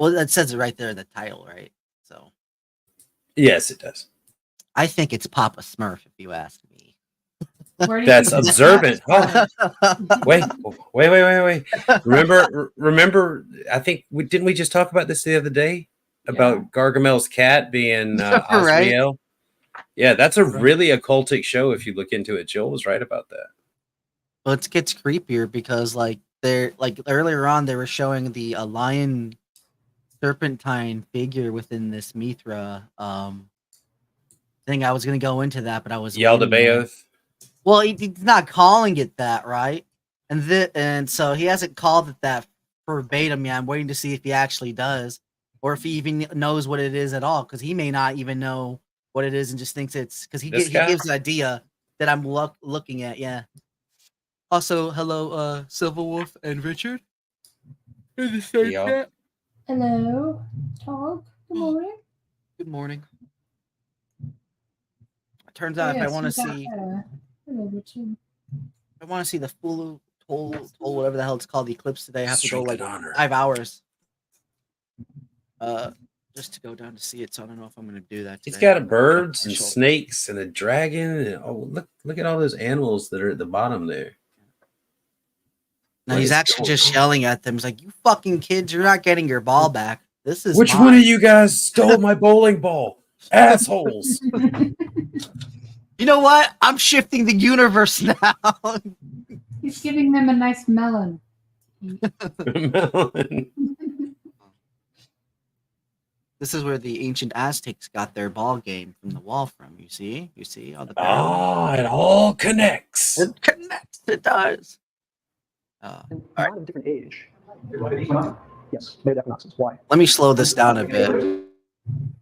Well, that says it right there in the title, right? So Yes, it does. I think it's Papa Smurf, if you ask me. Where do you That's think this observant. is from? Wait. Remember. I think didn't we just talk about this the other day about Gargamel's cat being Right. Osriel? Yeah, that's a really occultic show if you look into it. Joel was right about that. Well, it gets creepier because they're like earlier on they were showing the lion serpentine figure within this Mithra thing. I was gonna go into that, but I was waiting there. Yaldabaoth. Well, he's not calling it that, right? And so he hasn't called it that verbatim yet. I'm waiting to see if he actually does, or if he even knows what it is at all, because he may not even know what it is and just thinks it's because he This he guy? gives an idea that I'm looking at. Yeah. Also, hello, Silver Wolf and Richard. In the same Y'all. chat. Hello, talk. Good morning. Good morning. It turns out if I want to see, Hello, Richard. I want to see the full toll, whatever the hell it's called, the eclipse today. I have to go Strength like and honor. 5 hours. Just to go down to see it. So I don't know if I'm gonna do that. He's today. got birds and Sure. snakes and a dragon. And, look at all those animals that are at the bottom there. No, What he's is actually going just on? yelling at them. He's like, "You fucking kids, you're not getting your ball back. This is Which mine." one of you guys stole my bowling ball? Assholes. You know what? I'm shifting the universe now. He's giving them a nice melon. Melon. This is where the ancient Aztecs got their ball game from the wall from. You see all the It all connects. It connects. It does. And not of a different age. Yes, made equinoxes. Why? Let me slow this down a bit.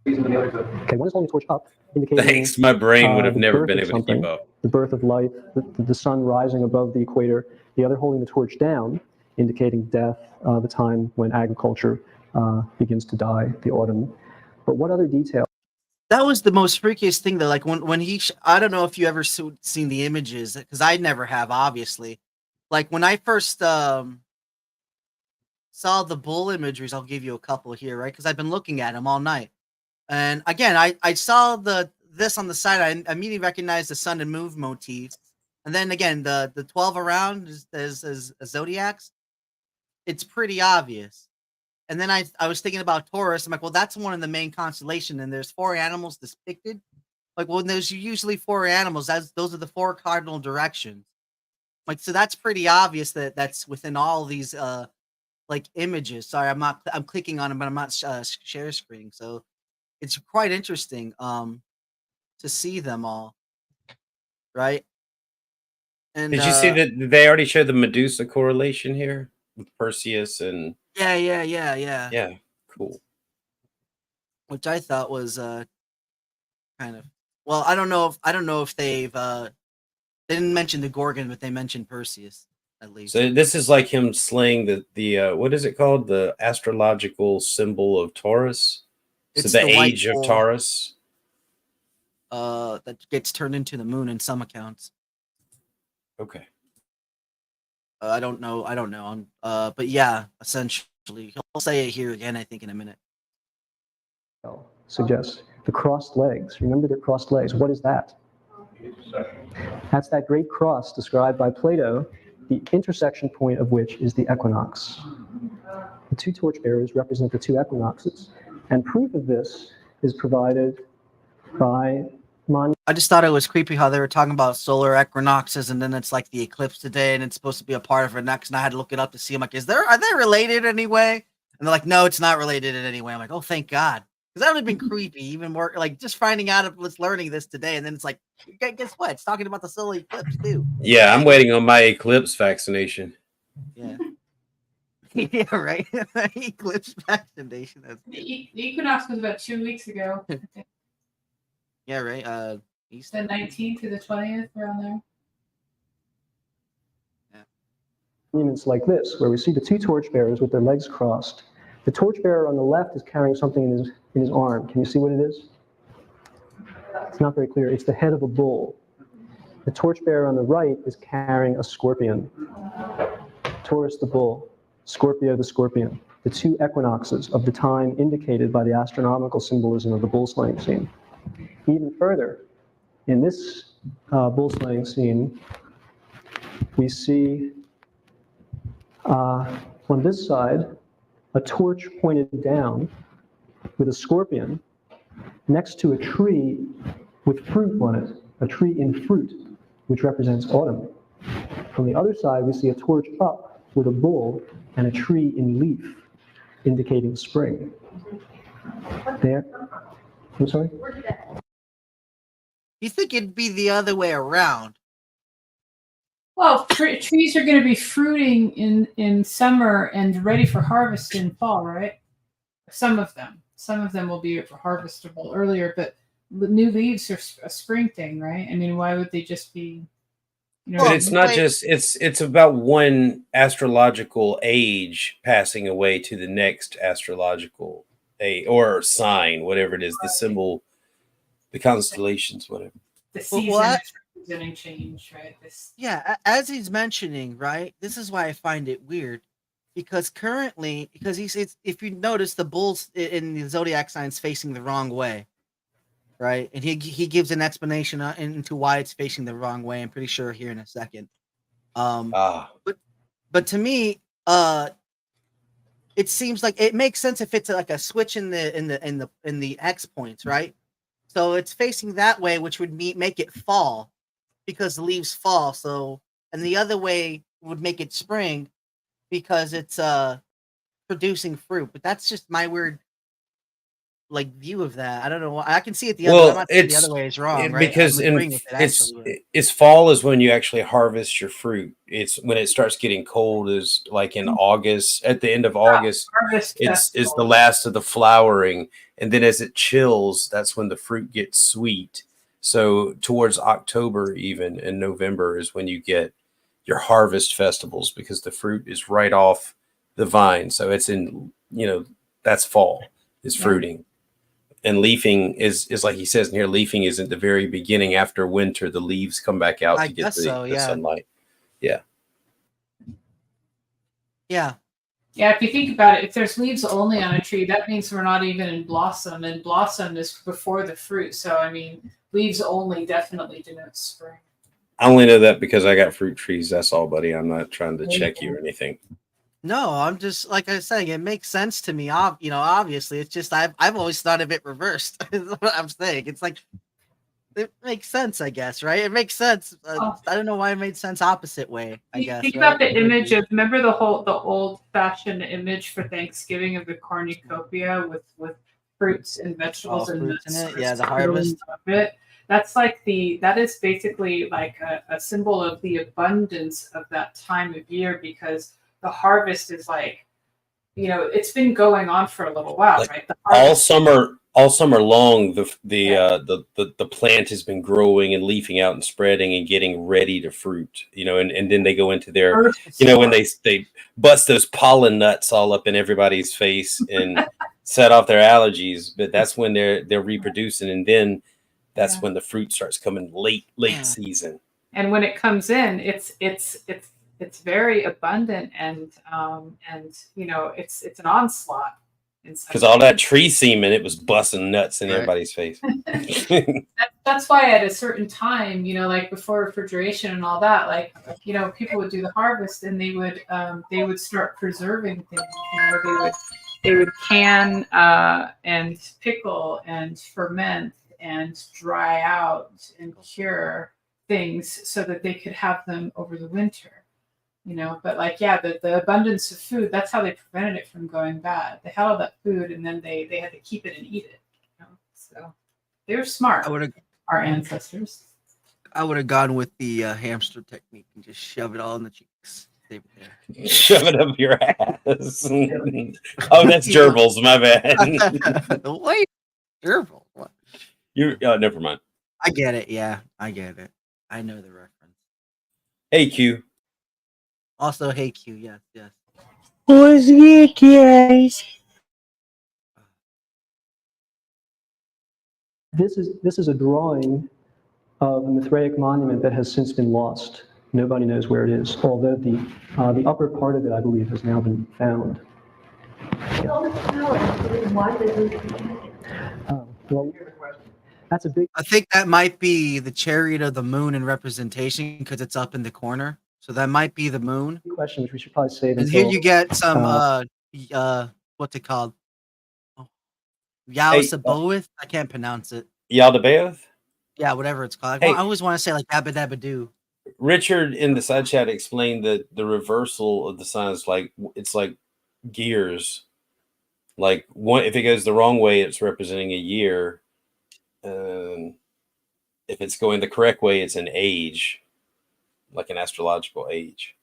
Okay, one is holding the torch up, indicating Thanks. My brain would have the never birth been of able to keep something. up. The birth of life, the sun rising above the equator, the other holding the torch down, indicating death, the time when agriculture begins to die, the autumn. But what other detail? That was the most freakiest thing. That like when he, I don't know if you ever seen the images because I never have, obviously. Like when I first saw the bull imageries, I'll give you a couple here, right? Because I've been looking at them all night. And again, I saw this on the side. I immediately recognized the sun and moon motif. And then again, the 12 around is zodiacs. It's pretty obvious. And then I was thinking about Taurus. I'm like, well, that's one of the main constellation, and there's 4 animals depicted. Like, well, there's usually 4 animals. Those are the 4 cardinal directions. Like, so that's pretty obvious that that's within all these like images. Sorry, I'm clicking on them, but I'm not share screening. So it's quite interesting to see them all, right? And Did you see that they already showed the Medusa correlation here with Perseus and yeah. yeah, cool. Which I thought was kind of well. I don't know if they've they didn't mention the Gorgon, but they mentioned Perseus at least. So this is like him slaying the what is it called? The astrological symbol of Taurus. It's So the white age of bull, Taurus. that gets turned into the moon in some accounts. Okay. I don't know. But yeah, essentially, he'll say it here again. I think in a minute. Suggests the crossed legs. Remember their crossed legs. What is that? That's that great cross described by Plato, the intersection point of which is the equinox. The 2 torchbearers represent the 2 equinoxes, and proof of this is provided by I just thought it was creepy how they were talking about solar equinoxes, and then it's like the eclipse today, and it's supposed to be a part of it next. And I had to look it up to see. I'm like, are they related anyway? And they're like, no, it's not related in any way. I'm like, oh, thank God, because that would have been creepy. Even more like just finding out of learning this today, and then it's like, guess what? It's talking about the solar eclipse too. Yeah, I'm waiting on my eclipse vaccination. Yeah. Yeah, right. Eclipse vaccination. The equinox was about 2 weeks ago. I think. Yeah, right. The Easter. 19th to the 20th, around there. monuments like this, where we see the 2 torchbearers with their legs crossed. The torchbearer on the left is carrying something in his arm. Can you see what it is? It's not very clear. It's the head of a bull. The torchbearer on the right is carrying a scorpion. Taurus the bull, Scorpio the scorpion. the two equinoxes of the time indicated by the astronomical symbolism of the bull slaying scene. Even further, in this bull slaying scene, we see on this side a torch pointed down with a scorpion next to a tree with fruit on it, a tree in fruit, which represents autumn. From the other side, we see a torch up with a bull and a tree in leaf, indicating spring. There. I'm sorry? You think it'd be the other way around? Well, trees are going to be fruiting in summer and ready for harvest in fall, right? Some of them will be harvestable earlier, but new leaves are a spring thing, right? I mean, why would they just be? But it's not just it's about one astrological age passing away to the next astrological age or sign, whatever it is, the symbol, the constellations, whatever. The season is representing change, right? As he's mentioning, right? This is why I find it weird, because if you notice, the bulls in the zodiac signs facing the wrong way, right? And he gives an explanation into why it's facing the wrong way. I'm pretty sure here in a second. But to me, it seems like it makes sense if it's like a switch in the X points, right? So it's facing that way, which would make it fall, because the leaves fall. So, and the other way would make it spring, because it's producing fruit. But that's just my weird view of that. I don't know. I can see it the other way. I'm not saying the other way is wrong, right? Because it's fall is when you actually harvest your fruit. It's when it starts getting cold, is like in August, at the end of August, it's the last of the flowering. And then as it chills, that's when the fruit gets sweet. So towards October, even in November, is when you get your harvest festivals, because the fruit is right off the vine. So it's in, that's fall, is fruiting. And leafing is like he says in here, leafing is at the very beginning after winter. The leaves come back out to get the sunlight. Yeah. Yeah. Yeah, if you think about it, if there's leaves only on a tree, that means we're not even in blossom, and blossom is before the fruit. So, I mean, leaves only definitely denotes spring. I only know that because I got fruit trees. That's all, buddy. I'm not trying to check you or anything. No, I'm just, like I was saying, it makes sense to me. Obviously, it's just I've always thought of it reversed. Is what I'm saying. It's like it makes sense, I guess, right? It makes sense. I don't know why it made sense opposite way. I guess. Think about the image of, remember the old-fashioned image for Thanksgiving of the cornucopia with fruits and vegetables and nuts in it. Yeah, the harvest of it. That is basically like a symbol of the abundance of that time of year, because the harvest is like, it's been going on for a little while, right? All summer long, the plant has been growing and leafing out and spreading and getting ready to fruit, and then they go into their, when they bust those pollen nuts all up in everybody's face and set off their allergies. But that's when they're reproducing, and then that's when the fruit starts coming late season. And when it comes in, it's very abundant, and it's an onslaught. Because all that tree semen, it was busting nuts in everybody's face. That's why at a certain time, like before refrigeration and all that, people would do the harvest, and they would start preserving things. They would can and pickle and ferment and dry out and cure things so that they could have them over the winter. But the abundance of food, that's how they prevented it from going bad. They had all that food, and then they had to keep it and eat it. So they were smart. Our ancestors. I would have gone with the hamster technique and just shove it all in the cheeks. Shove it up your ass. Oh, that's gerbils. My bad. Wait, gerbils? What? Never mind. I get it. Yeah, I get it. I know the reference. Hey, Q. Also, hey, Q. Yes. What's good, guys? This is a drawing of a Mithraic monument that has since been lost. Nobody knows where it is, although the upper part of it, I believe, has now been found. Well, that's a big I think that might be the chariot of the moon in representation because it's up in the corner. So that might be the moon. question, which we should probably save And here until you get some what's it called? Yao Saboeth? I can't pronounce it. Yaldabaoth? Yeah, whatever it's called. Hey. I always want to say like Dabba Dabba Doo. Richard in the side chat explained that the reversal of the signs, like it's like gears. Like one, if it goes the wrong way, it's representing a year. If it's going the correct way, it's an age, like an astrological age.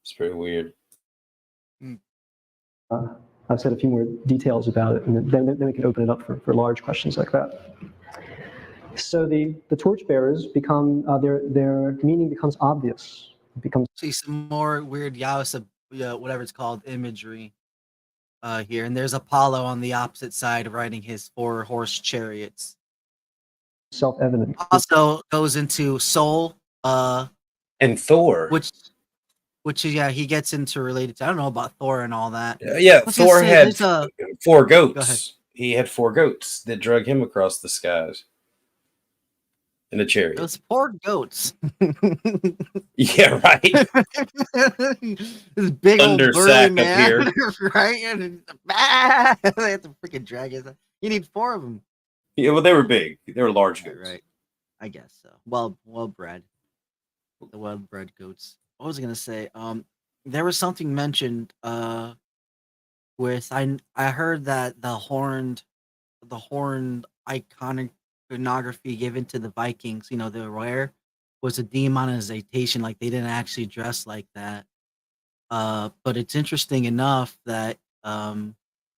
It's pretty weird. I've said a few more details about it, and then we can open it up for large questions like that. So the torchbearers become their meaning becomes obvious. It becomes See some more weird Yao whatever it's called imagery here, and there's Apollo on the opposite side riding his 4-horse chariots. self-evident. Also goes into Soul, And Thor. which yeah, he gets into related to. I don't know about Thor and all that. Yeah, Let's just Thor say had there's a- 4 Go ahead. goats. He had 4 goats that drug him across the skies in a chariot. Those poor goats. Yeah, right. This big old Thunder burly sack up man, here. right? And they have to freaking drag it. You need 4 of them. Yeah, well, they were big. They were large goats. Right. I guess so. Well bred. The well bred goats. What was I gonna say? There was something mentioned with I heard that the horned iconography given to the Vikings, you know, the rare, was a demonetization, like they didn't actually dress like that. But it's interesting enough that The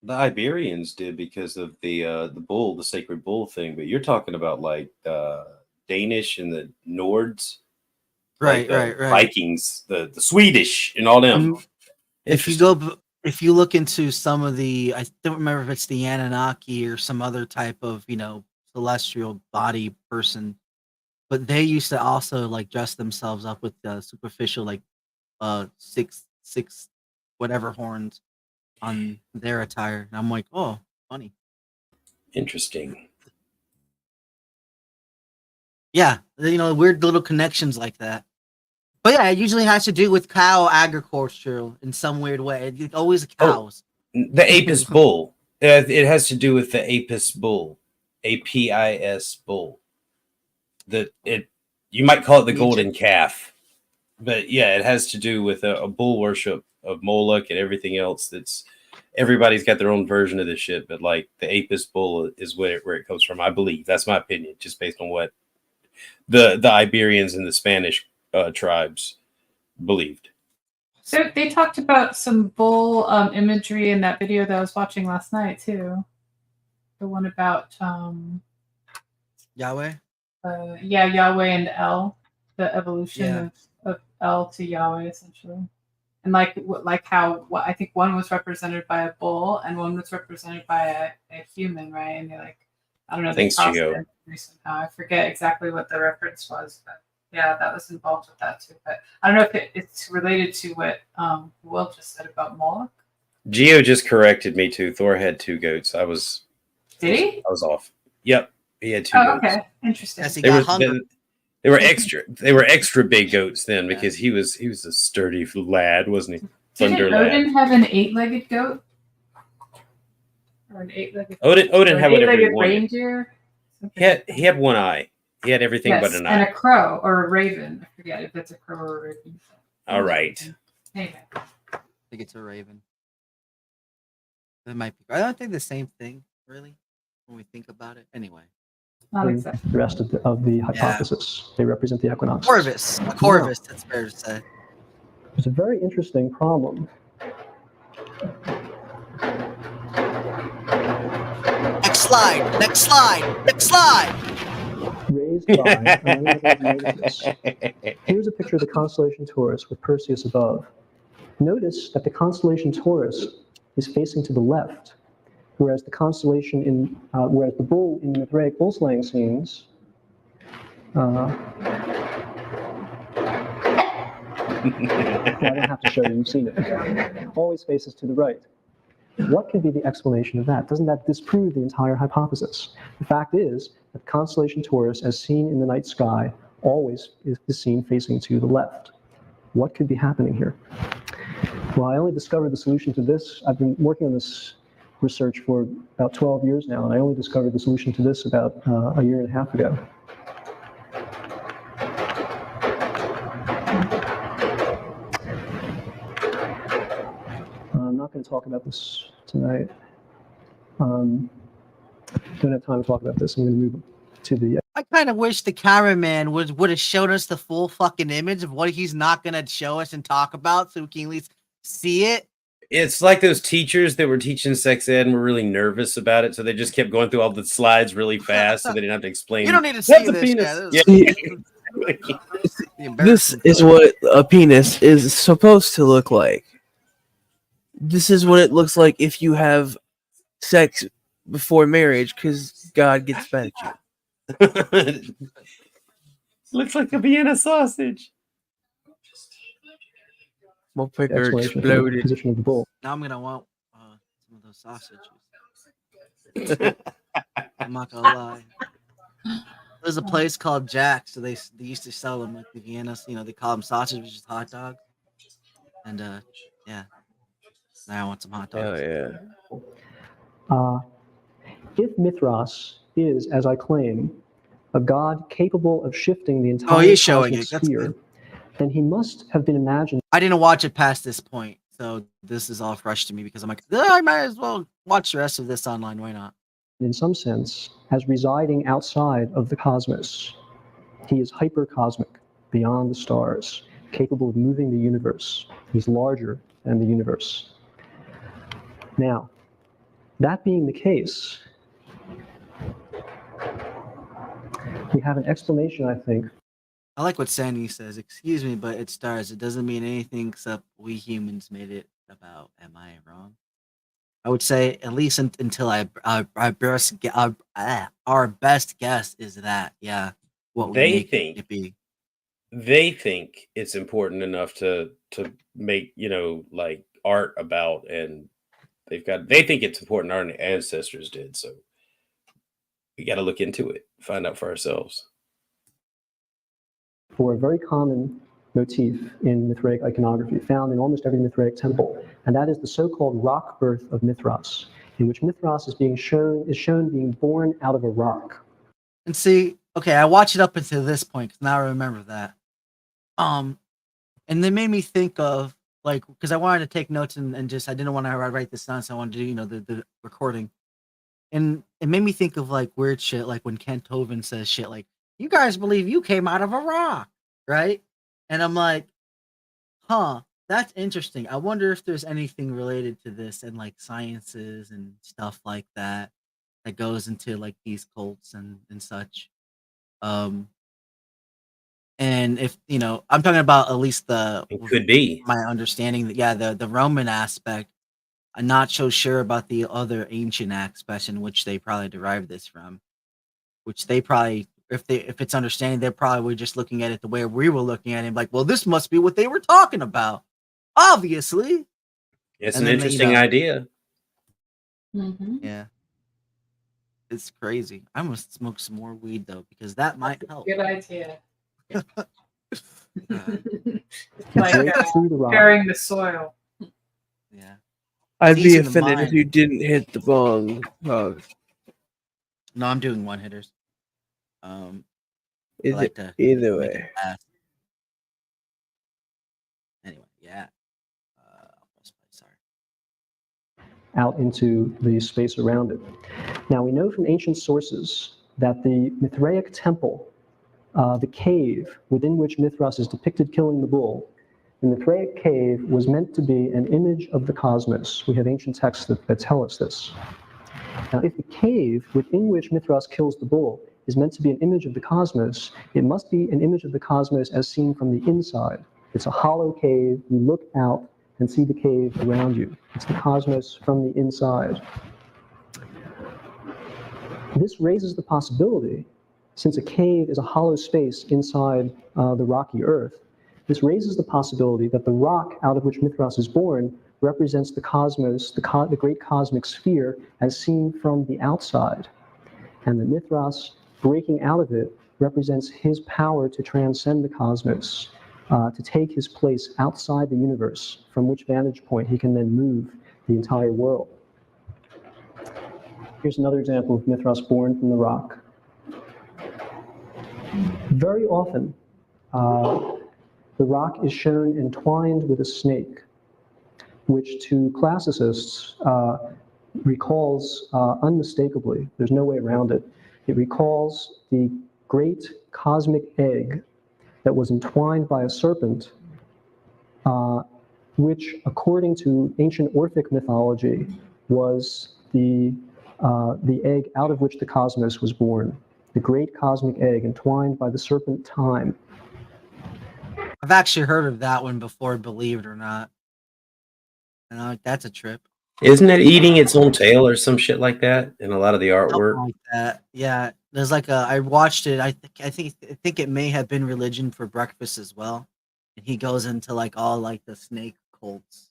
Iberians did because of the bull, the sacred bull thing. But you're talking about like Danish and the Nords, like right. Vikings, the Swedish, and all them. If you look into some of the, I don't remember if it's the Anunnaki or some other type of, you know, celestial body person, but they used to also like dress themselves up with superficial like six whatever horns on their attire, and I'm like, oh, funny. Interesting. Yeah, you know, weird little connections like that. But yeah, it usually has to do with cow agriculture in some weird way. It's always cows. The Apis bull. It has to do with the Apis bull, APIS bull. You might call it the golden calf, but yeah, it has to do with a bull worship of Moloch and everything else. Everybody's got their own version of this shit, but like the Apis bull is where it comes from. I believe that's my opinion, just based on what the Iberians and the Spanish tribes believed. So they talked about some bull imagery in that video that I was watching last night too. The one about Yahweh. Yahweh and El, the evolution of El to Yahweh essentially, and like how I think one was represented by a bull and one was represented by a human, right? And they I don't know. Thanks, they Gio. Somehow. I forget exactly what the reference was, but yeah, that was involved with that too. But I don't know if it's related to what Will just said about Moloch. Gio just corrected me too. Thor had 2 goats. Did he? I was off. Yep, he had 2 Oh, goats. okay, interesting. Yes, he They got were, hungry. they were extra. They were extra big goats then because he was a sturdy lad, wasn't he? Didn't Thunder lad. Odin have an 8-legged goat? Or an 8-legged Odin had whatever he wanted. reindeer? He had 1 eye. He had everything but an and eye. a crow or a raven. I forget if it's a crow or a raven. All right. Anyway. I think it's a raven. That might be. I don't think the same thing, really, when we think about it. Anyway, Not And exactly. the rest of the hypothesis. They represent the equinoxes. Corvus. That's fair to say. It's a very interesting problem. Next slide. Raised by, I don't know if you noticed this. Here's a picture of the constellation Taurus with Perseus above. Notice that the constellation Taurus is facing to the left, whereas the constellation whereas the bull in the Mithraic bull slaying scenes Well, I don't have to show you, you've seen it. Always faces to the right. What could be the explanation of that? Doesn't that disprove the entire hypothesis? The fact is that the constellation Taurus, as seen in the night sky, always is seen facing to the left. What could be happening here? Well, I only discovered the solution to this. I've been working on this research for about 12 years now, and I only discovered the solution to this about a year and a half ago. I'm not going to talk about this tonight. Don't have time to talk about this. I'm going to move to the. I kind of wish the cameraman would have shown us the full fucking image of what he's not gonna show us and talk about, so we can at least see it. It's like those teachers that were teaching sex ed and were really nervous about it, so they just kept going through all the slides really fast, so they didn't have to explain. You don't need to What's see a this. penis? Yeah. This is what a penis is supposed to look like. This is what it looks like if you have sex before marriage, because God gets mad at you. Looks like a Vienna sausage. My The picker explanation for the exploded. position of the bull. Now I'm gonna want some of those sausages. I'm not gonna lie. There's a place called Jack's, so they used to sell them like the Viennas. You know, they call them sausage, which is hot dog. And yeah, now I want some hot dogs. Oh yeah. If Mithras is, as I claim, a god capable of shifting the entire Oh, he's showing cosmic it. That's sphere, good. then he must have been imagined I didn't watch it past this point, so this is all fresh to me because I'm like, I might as well watch the rest of this online. Why not? in some sense as residing outside of the cosmos. He is hypercosmic, beyond the stars, capable of moving the universe. He's larger than the universe. Now, that being the case, we have an explanation, I think. I like what Sandy says. Excuse me, but it's stars. It doesn't mean anything except we humans made it about. Am I wrong? I would say at least until our best guess is that what we They make think it be. They think it's important enough to make, like art about, and they think it's important. Our ancestors did, so we got to look into it, find out for ourselves. For a very common motif in Mithraic iconography, found in almost every Mithraic temple, and that is the so-called rock birth of Mithras, in which Mithras is shown being born out of a rock. And see, okay, I watched it up until this point because now I remember that. And they made me think of because I wanted to take notes and just I didn't want to write this down, so I wanted to do the recording. And it made me think of weird shit, like when Kent Hovind says shit like, "You guys believe you came out of a rock, right?" And I'm like, huh, that's interesting. I wonder if there's anything related to this and sciences and stuff like that goes into these cults and such. And if I'm talking about at least It could be. my understanding that the Roman aspect. I'm not so sure about the other ancient aspects in which they probably derived this from, which they probably, if it's understanding, they're probably just looking at it the way we were looking at it, well, this must be what they were talking about, obviously. It's And an then interesting idea. Mm-hmm. Yeah, it's crazy. I must smoke some more weed though because that might help. Good idea. Through the rock. Preparing the soil. Yeah. I'd It's be easy to offended mine. if you didn't hit the bong. No, I'm doing one hitters. I Either, like to either make it way. fast. Anyway, yeah. Sorry. Out into the space around it. Now, we know from ancient sources that the Mithraic temple, the cave within which Mithras is depicted killing the bull, the Mithraic cave was meant to be an image of the cosmos. We have ancient texts that tell us this. Now, if the cave within which Mithras kills the bull is meant to be an image of the cosmos, it must be an image of the cosmos as seen from the inside. It's a hollow cave. You look out and see the cave around you. It's the cosmos from the inside. This raises the possibility, since a cave is a hollow space inside the rocky earth, This raises the possibility that the rock out of which Mithras is born represents the cosmos, the great cosmic sphere, as seen from the outside, and that Mithras breaking out of it represents his power to transcend the cosmos, to take his place outside the universe, from which vantage point he can then move the entire world. Here's another example of Mithras born from the rock. Very often, the rock is shown entwined with a snake, which to classicists recalls unmistakably, there's no way around it, it recalls the great cosmic egg that was entwined by a serpent, which, according to ancient Orphic mythology, was the egg out of which the cosmos was born. The great cosmic egg entwined by the serpent Time. I've actually heard of that one before, believe it or not. And I'm like, that's a trip. Isn't it eating its own tail or some shit like that in a lot of the Something artwork? like that. Yeah. There's like I watched it. I think it may have been Religion for Breakfast as well. And he goes into like all like the snake cults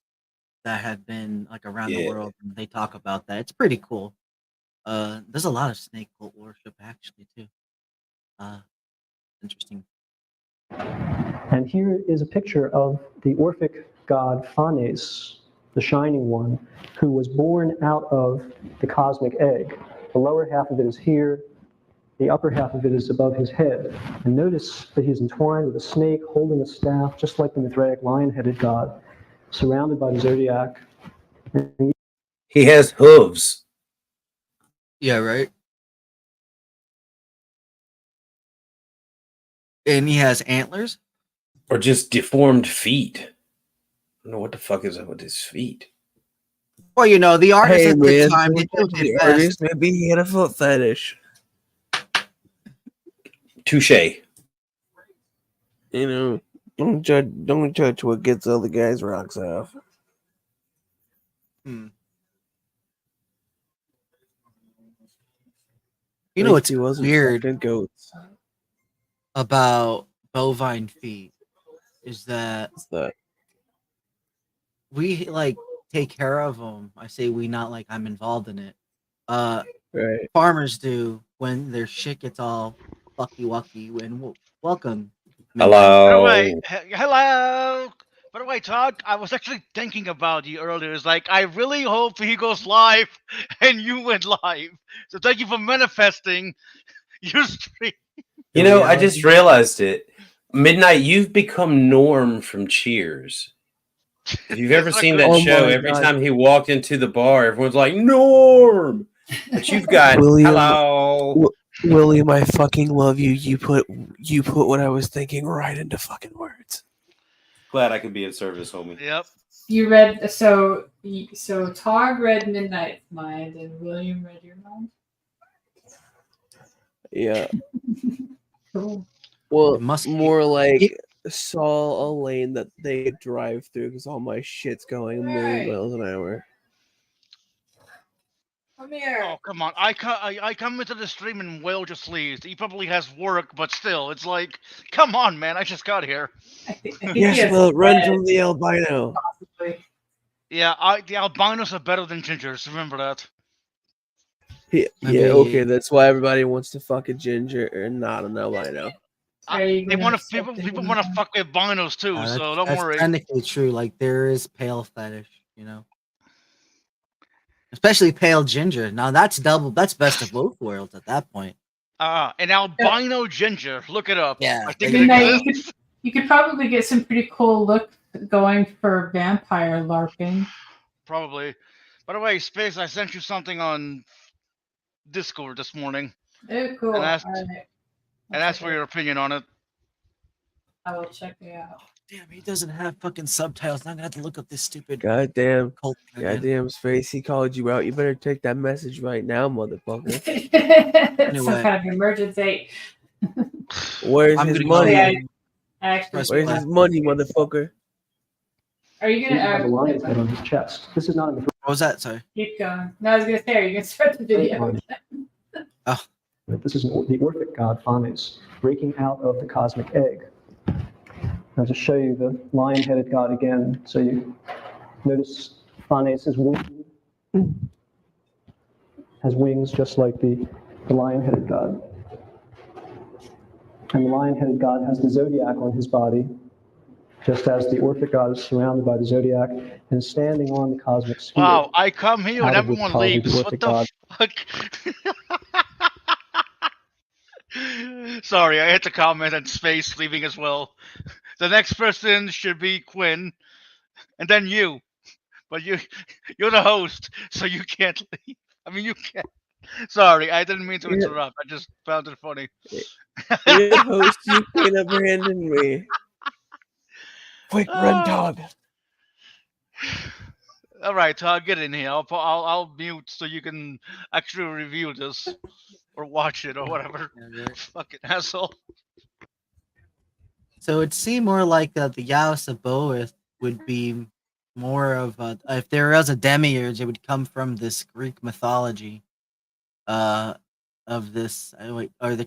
that have been like around the world, and they talk about that. It's pretty cool. There's a lot of snake cult worship actually too. Interesting. And here is a picture of the Orphic god Phanes, the Shining One, who was born out of the cosmic egg. The lower half of it is here, the upper half of it is above his head. And notice that he's entwined with a snake, holding a staff, just like the Mithraic lion-headed god, surrounded by the zodiac. He has hooves. Yeah, right. And he has antlers? Or just deformed feet. I don't know what the fuck is up with his feet. Well, you know, the artist Hey at the man, time they did the their artist, best. maybe he had a foot fetish. Touche. You know, don't judge what gets other guys' rocks off. You At know least what's he wasn't weird fucking goats. about bovine feet is that What's that? we like take care of them. I say we, not like I'm involved in it. Right. Farmers do when their shit gets all fucky wucky. When welcome. By the Hello. way, hello. By the way, Todd, I was actually thinking about you earlier. It's like I really hope he goes live and you went live. So thank you for manifesting your stream. You know, I just realized it. Midnight, you've become Norm from Cheers. If you've ever seen that Oh show, my every God. time he walked into the bar, everyone's like, Norm! But you've got, William- hello. William, I fucking love you. You put what I was thinking right into fucking words. Glad I could be of service, homie. Yep. You read so Tog read Midnight Mind and William read your mind. Yeah. Cool. Well, It must be- more like saw a lane that they could drive through because all my shit's going a million miles an hour. Come here. Oh, come on. I come into the stream and Will just leaves. He probably has work, but still, it's like, come on, man. I just got here. I think he Yes, has well, run bread, from the albino. possibly. Yeah, the albinos are better than gingers. Remember that. Yeah, I yeah, mean- okay, that's why everybody wants to fuck a ginger and not an albino. Are you They gonna want to accept people it? want to fuck with albinos too. So don't that's worry. technically true. Like there is pale fetish, you know. Especially pale ginger. Now that's double. That's best of both worlds at that point. An albino ginger. Look it up. Yeah, I think they- it Midnight, exists. you could probably get some pretty cool look going for vampire LARPing. Probably. By the way, Space, I sent you something on Discord this morning, Oh, cool. And that's- All right. and asked for your opinion on it. I will check it out. Damn, he doesn't have fucking subtitles. Now I'm gonna have to look up this stupid Goddamn, cult. again. goddamn space, he called you out. You better take that message right now, motherfucker. Some kind of emergency. Where's I'm his gonna go money? ahead. I actually. Press Where's his money, motherfucker? Are you He has a gonna lion's head on his chest. This is not a Mithraic What was that? Sorry. keep going? No, I was gonna say, are you gonna start the video? lion. This is the Orphic god Phanes breaking out of the cosmic egg. I'll just show you the lion-headed god again. So you notice Phanes has wings just like the lion-headed god. And the lion-headed god has the zodiac on his body, just as the Orphic god is surrounded by the zodiac and is standing on the cosmic sphere. Wow, I come here and out of which everyone probably leaves. the What Orphic the god. fuck? Sorry, I had to comment on Space leaving as well. The next person should be Quinn, and then you. But you're the host, so you can't leave. I mean, you can't. Sorry, I didn't mean to Yeah. interrupt. I just found it funny. You're the host. You can't abandon me. Quick, run, dog. All right, Todd, get in here. I'll mute so you can actually review this or watch it or whatever. Yeah, right. Fucking asshole. So it seemed more like the Yao Sabaoth would be more of a, if there was a demiurge, it would come from this Greek mythology, of this or the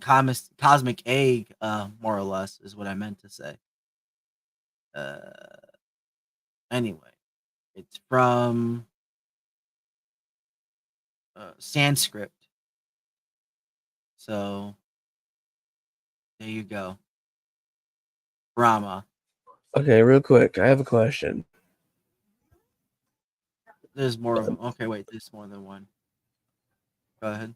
cosmic egg, more or less is what I meant to say. Anyway, it's from Sanskrit. So there you go. Brahma. Okay, real quick. I have a question. There's more of them. Okay, wait, there's more than one. Go ahead.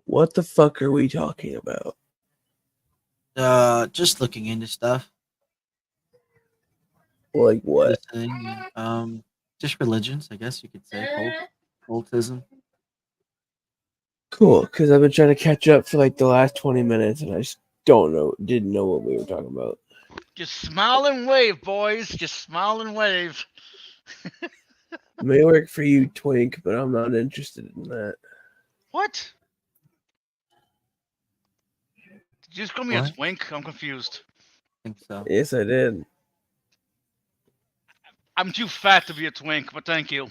What the fuck are we talking about? Just looking into stuff. Like what? Listening, just religions, I guess you could say. Cultism. Cool, because I've been trying to catch up for like the last 20 minutes and I just didn't know what we were talking about. Just smile and wave, boys. Just smile and wave. It may work for you, Twink, but I'm not interested in that. What? Did you just call me a What? twink? I'm confused. I think so. Yes, I did. I'm too fat to be a twink, but thank you.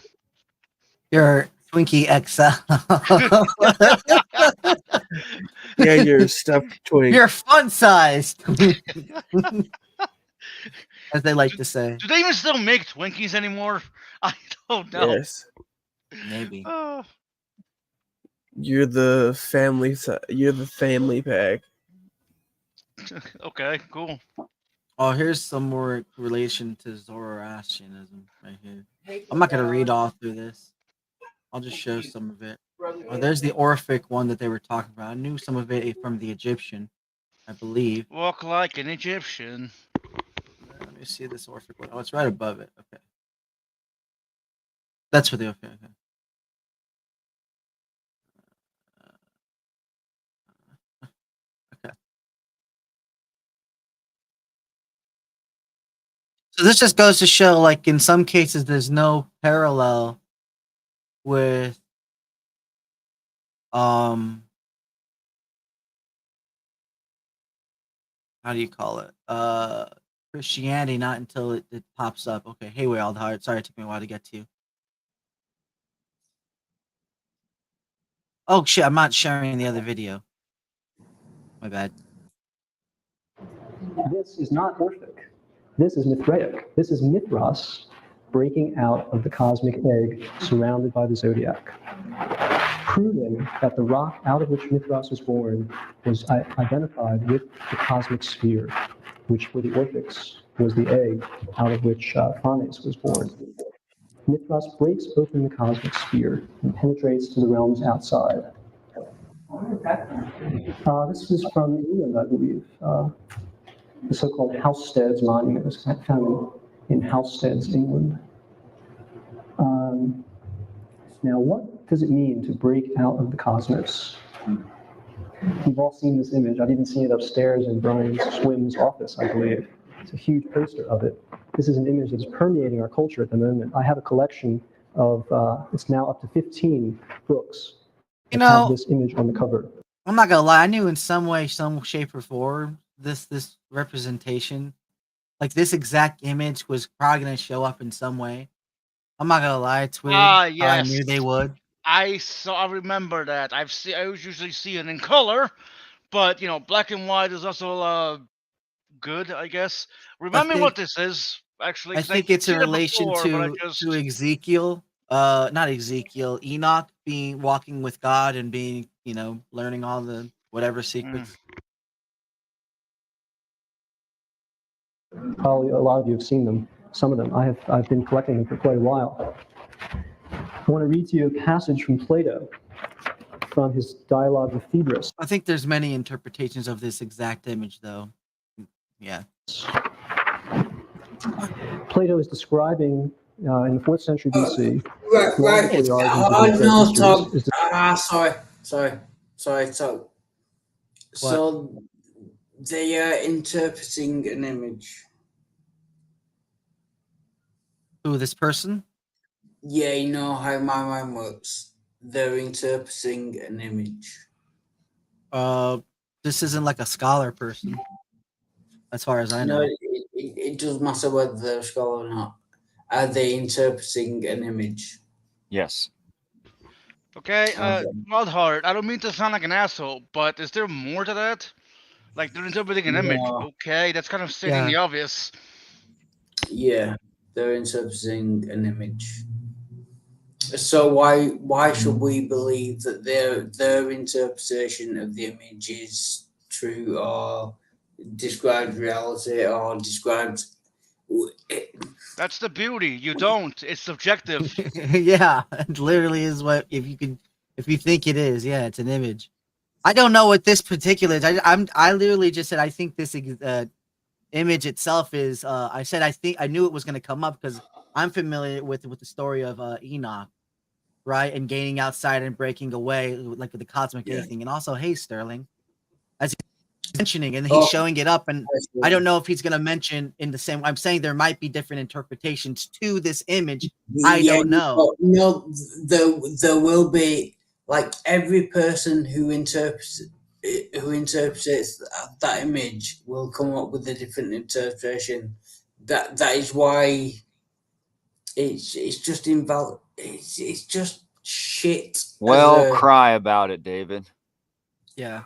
You're Twinkie XL. Yeah, you're a stuffed Twink. You're fun sized. As they like to say. Do they even still make Twinkies anymore? I don't know. Yes. Maybe. Oh. You're the family. You're the family pack. Okay, cool. Oh, here's some more relation to Zoroastrianism right here. I'm not gonna read all through this. I'll just show some of it. Oh, there's the Orphic one that they were talking about. I knew some of it from the Egyptian, I believe. Walk like an Egyptian. Let me see this Orphic one. Oh, it's right above it. Okay. That's for the okay. Okay. So this just goes to show, like, in some cases, there's no parallel with how do you call it? Christianity, not until it pops up. Okay, hey, Wildheart. Sorry, it took me a while to get to you. Oh shit, I'm not sharing the other video. My bad. This is not Orphic. This is Mithraic. This is Mithras breaking out of the cosmic egg surrounded by the zodiac, proving that the rock out of which Mithras was born was identified with the cosmic sphere, which for the Orphics was the egg out of which Phanes was born. Mithras breaks open the cosmic sphere and penetrates to the realms outside. This was from England, I believe. The so-called Housesteads monument was found in Housesteads, England. Now, what does it mean to break out of the cosmos? You've all seen this image. I've even seen it upstairs in Brian Swim's office, I believe. It's a huge poster of it. This is an image that is permeating our culture at the moment. I have a collection of, it's now up to 15 books that have this image on the cover. I'm not gonna lie, I knew in some way, some shape or form, this representation, like this exact image was probably gonna show up in some way. I'm not gonna lie, it's weird. Yes. I knew they would. I remember that. I usually see it in color, but black and white is also good, I guess. Remind me what this is, actually. I 'Cause think I've it's in seen it relation before, but I to just Ezekiel. Not Ezekiel. Enoch being walking with God and being, learning all the whatever secrets. Probably a lot of you have seen them. Some of them. I've been collecting them for quite a while. I want to read to you a passage from Plato, from his dialogue with Phaedrus. I think there's many interpretations of this exact image, though. Yeah. Plato is describing in the 4th century BC. Right, long right. before the origins of Oh the no, mysteries, Todd. is Sorry. So they are interpreting an image. Who, this person? Yeah, you know how my mind works. They're interpreting an image. This isn't like a scholar person, as far as I know. No, it doesn't matter whether they're a scholar or not. Are they interpreting an image? Yes. okay. Okay. Wildheart, I don't mean to sound like an asshole, but is there more to that? Like they're interpreting an image. No. Okay, that's kind of stating the obvious. Yeah, they're interpreting an image. So why should we believe that their interpretation of the image is true or describes reality or describes? That's the beauty. You don't. It's subjective. Yeah, it literally is what if you think it is. Yeah, it's an image. I don't know what this particular is. I literally just said I think this image itself is. I said I knew it was going to come up because I'm familiar with the story of Enoch, right, and gaining outside and breaking away, like with the cosmic A thing, and also hey Sterling, as he's mentioning, and he's showing it up, and I don't know if he's going to mention in the same. I'm saying there might be different interpretations to this image. I don't know. No, there will be, like, every person who interprets that image will come up with a different interpretation. That is why it's just invalid. It's just shit. Well, cry about it, David. Yeah.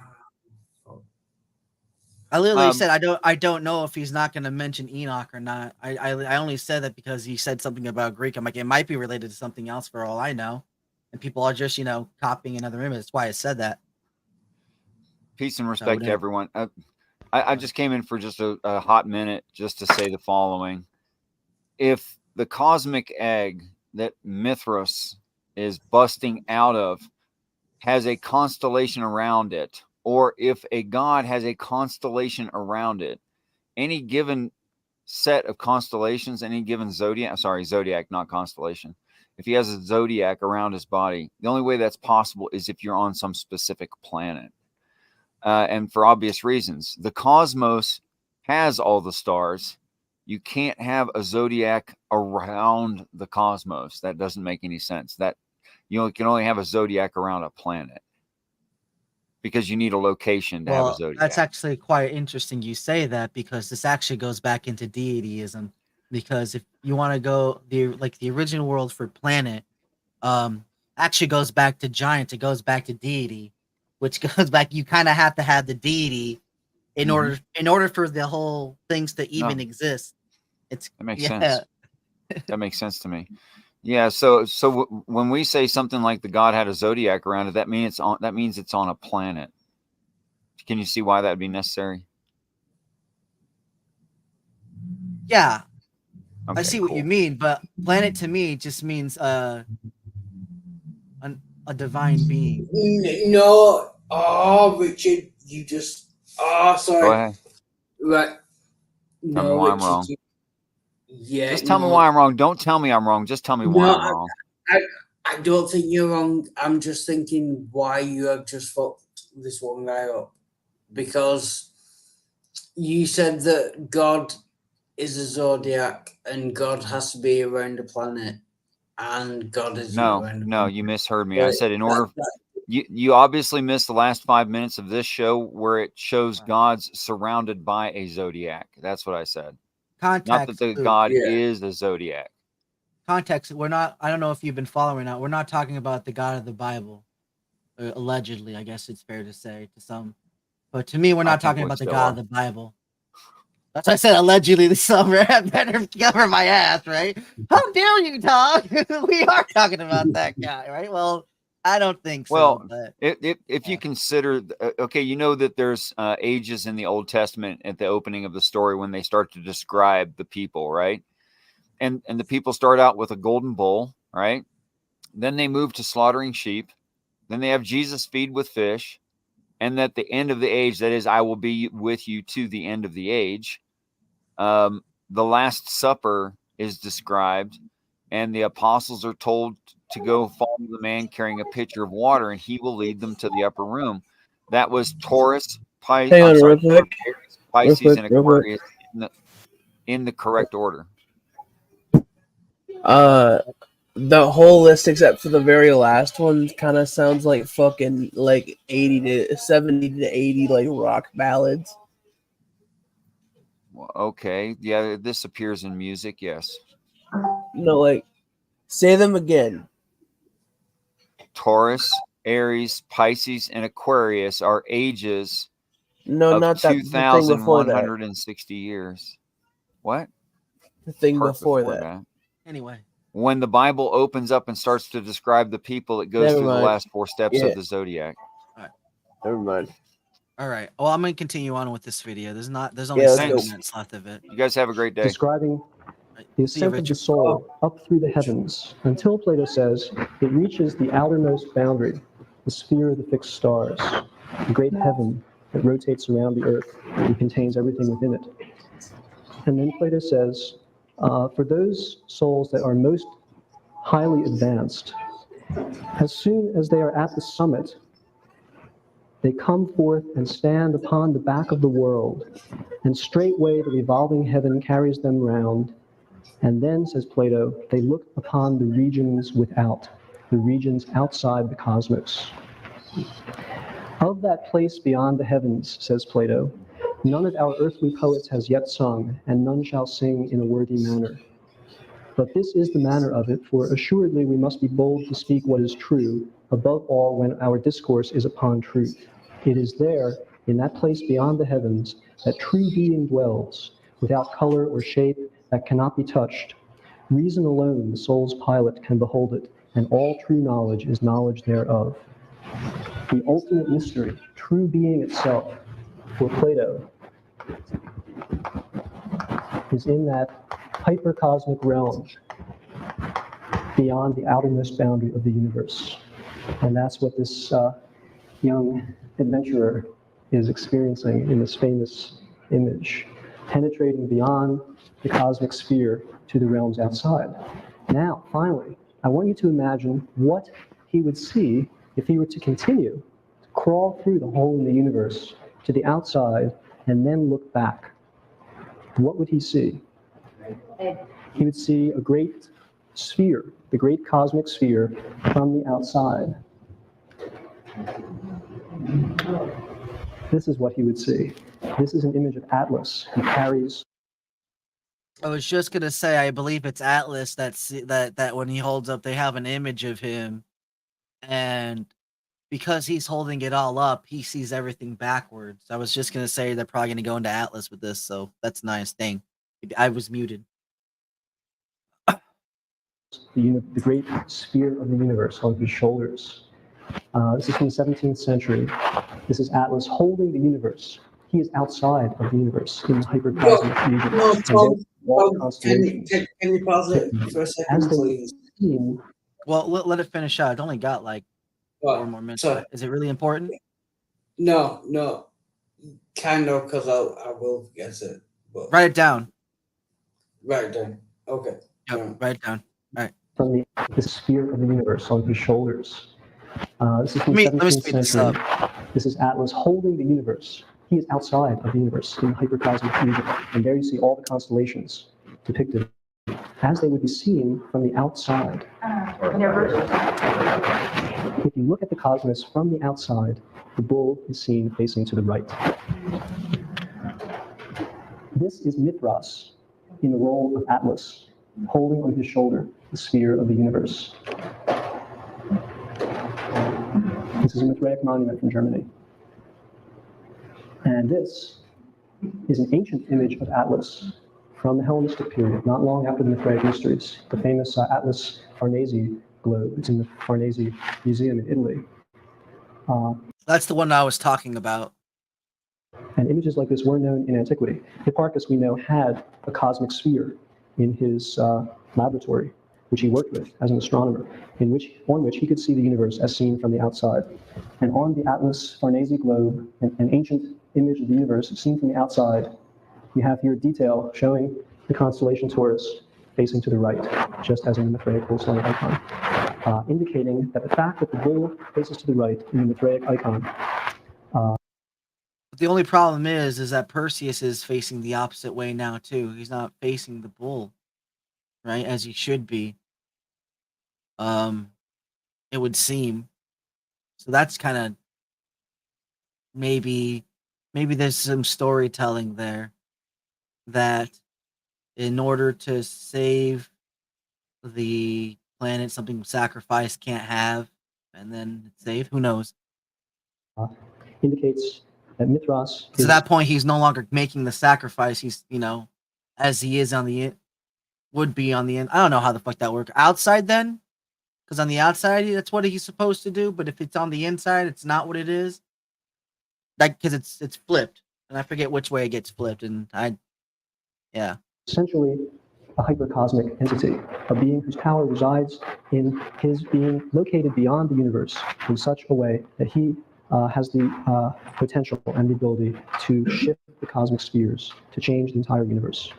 I literally said I don't know if he's not going to mention Enoch or not. I only said that because he said something about Greek. I'm like, it might be related to something else for all I know, and people are just copying another image. That's why I said that. Peace and respect to everyone. I just came in for just a hot minute just to say the following: if the cosmic egg that Mithras is busting out of has a constellation around it, or if a god has a constellation around it, any given set of constellations, any given zodiac, not constellation. If he has a zodiac around his body, the only way that's possible is if you're on some specific planet. And for obvious reasons, the cosmos has all the stars. You can't have a zodiac around the cosmos. That doesn't make any sense. That you can only have a zodiac around a planet, because you need a location to have a zodiac. That's actually quite interesting you say that, because this actually goes back into deityism. Because if you want to go the original world for planet, actually goes back to giants. It goes back to deity, which goes back. You kind of have to have the deity in order for the whole things to even exist. That makes sense. That makes sense to me. Yeah. So when we say something like the god had a zodiac around it, that means it's on a planet. Can you see why that would be necessary? Yeah. Okay, I see what you mean, but planet to me just means a divine being. No. Oh, Richard, you just. Oh, sorry. Go ahead. Right. Tell me why I'm wrong. Yeah. Just tell me why I'm wrong. Don't tell me I'm wrong. Just tell me why I'm wrong. I don't think you're wrong. I'm just thinking why you have just fucked this one guy up. Because you said that God is a zodiac and God has to be around a planet, and God is around a planet. No, you misheard me. I said in order. You obviously missed the last 5 minutes of this show where it shows God's surrounded by a zodiac. That's what I said. Context. Not that the God is the zodiac. Context. We're not. I don't know if you've been following that. We're not talking about the God of the Bible. Allegedly, I guess it's fair to say to some. But to me, we're not talking about the God of the Bible. That's why I said allegedly the summer. I better cover my ass, right? How dare you talk? We are talking about that guy, right? Well, I don't think so. Well, But if you consider, okay, you know that there's ages in the Old Testament at the opening of the story when they start to describe the people, right? And the people start out with a golden bull, right? Then they move to slaughtering sheep. Then they have Jesus feed with fish. And at the end of the age, that is, I will be with you to the end of the age. The Last Supper is described, and the apostles are told to go follow the man carrying a pitcher of water, and he will lead them to the upper room. That was Taurus, Pisces, and Aquarius in the correct order. The whole list except for the very last one kind of sounds like fucking like 80 to 70 to 80 like rock ballads. Well, okay, yeah, this appears in music, yes. No, like say them again. Taurus, Aries, Pisces, and Aquarius are ages No, of not that. The thing before that. 2,160 years. What? The thing Part before that. anyway, When the Bible opens up and starts to describe the people, it goes Never through mind. the last 4 steps Yeah. of the zodiac. Never mind. all right. Well, I'm gonna continue on with this video. There's only Yeah, let's 7 go. minutes left of it. You guys have a great day. Describing the See you, ascent of the Richard. soul up through the heavens until Plato says it reaches the outermost boundary, the sphere of the fixed stars, the great heaven that rotates around the earth and contains everything within it. And then Plato says, for those souls that are most highly advanced, as soon as they are at the summit, they come forth and stand upon the back of the world, and straightway the revolving heaven carries them round. And then, says Plato, they look upon the regions without, the regions outside the cosmos. Of that place beyond the heavens, says Plato, none of our earthly poets has yet sung, and none shall sing in a worthy manner. But this is the manner of it, for assuredly we must be bold to speak what is true, above all when our discourse is upon truth. It is there, in that place beyond the heavens, that true being dwells, without color or shape, that cannot be touched. Reason alone, the soul's pilot, can behold it, and all true knowledge is knowledge thereof. The ultimate mystery, true being itself, for Plato, is in that hypercosmic realm beyond the outermost boundary of the universe. And that's what this young adventurer is experiencing in this famous image, penetrating beyond the cosmic sphere to the realms outside. Now, finally, I want you to imagine what he would see if he were to continue to crawl through the hole in the universe to the outside and then look back. What would he see? He would see a great sphere, the great cosmic sphere from the outside. This is what he would see. This is an image of Atlas, who carries. I was just gonna say, I believe it's Atlas that when he holds up, they have an image of him, and because he's holding it all up, he sees everything backwards. I was just gonna say they're probably gonna go into Atlas with this, so that's a nice thing. I was muted. The great sphere of the universe on his shoulders. This is from the 17th century. This is Atlas holding the universe. He is outside of the universe in the hypercosmic region. No, Tom, can Constellations. you pause it for a second, As they please? seen, Well, let it finish out. It only got like 4 Well, more minutes. sorry. Is it really important? No, kind of, because I will guess it. But Write it down. right then. Okay. Yep, Yeah. write it down. from the sphere of the universe on his shoulders. This is from Let me 17th speed this century. This is Atlas holding the universe. He is outside of the universe in the hypercosmic region. And there you see all the constellations depicted as they would be seen from the outside. If you look at the cosmos from the outside, the bull is seen facing to the right. This is Mithras in the role of Atlas, holding on his shoulder the sphere of the universe. This is a Mithraic monument from Germany. And this is an ancient image of Atlas from the Hellenistic period, not long after the Mithraic Mysteries, the famous Atlas Farnese globe. It's in the Farnese Museum in Italy. That's the one I was talking about. And images like this were known in antiquity. Hipparchus, we know, had a cosmic sphere in his laboratory, which he worked with as an astronomer, on which he could see the universe as seen from the outside. And on the Atlas Farnese globe, an ancient image of the universe seen from the outside, we have here detail showing the constellation Taurus facing to the right, just as in the Mithraic bull slinger icon, indicating that the fact that the bull faces to the right in the Mithraic icon. But the only problem is that Perseus is facing the opposite way now too. He's not facing the bull, right, as he should be. It would seem. So that's kind of maybe there's some storytelling there that in order to save the planet, something sacrifice can't have, and then it's saved. Who knows? Indicates that Mithras. To that point, he's no longer making the sacrifice. He's, as he is on the would be on the end. I don't know how the fuck that works. Outside then? Because on the outside, that's what he's supposed to do. But if it's on the inside, it's not what it is. Like, because it's flipped. And I forget which way it gets flipped. And yeah. Essentially a hypercosmic entity, a being whose power resides in his being located beyond the universe in such a way that he has the potential and the ability to shift the cosmic spheres, to change the entire universe.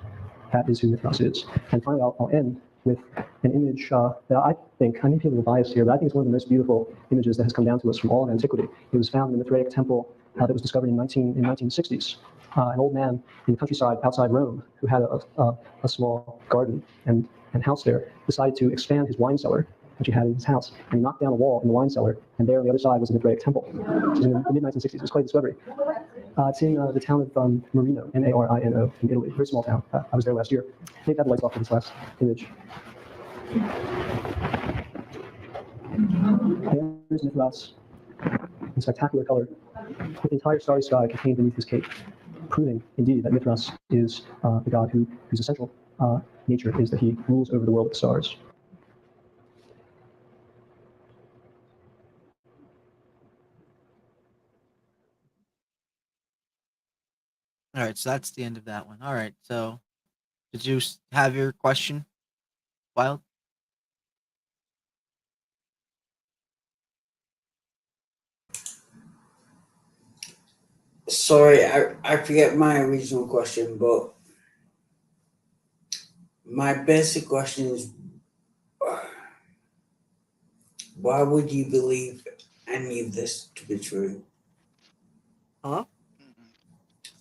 That is who Mithras is. And finally, I'll end with an image that I think people are biased here, but I think it's one of the most beautiful images that has come down to us from all of antiquity. It was found in the Mithraic temple that was discovered in 1960s. An old man in the countryside outside Rome who had a small garden and house there decided to expand his wine cellar, which he had in his house, and knocked down a wall in the wine cellar, and there on the other side was the Mithraic temple. It was in the mid-1960s. It was quite a discovery. It's in the town of Marino, Marino, in Italy, very small town. I was there last year. Maybe have the lights off for this last image. There's Mithras in spectacular color, with the entire starry sky contained beneath his cape, proving indeed that Mithras is the god whose essential nature is that he rules over the world of the stars. All right, so that's the end of that one. All right, so did you have your question, Wild? Sorry, I forget my original question, but my basic question is, why would you believe any of this to be true? Huh?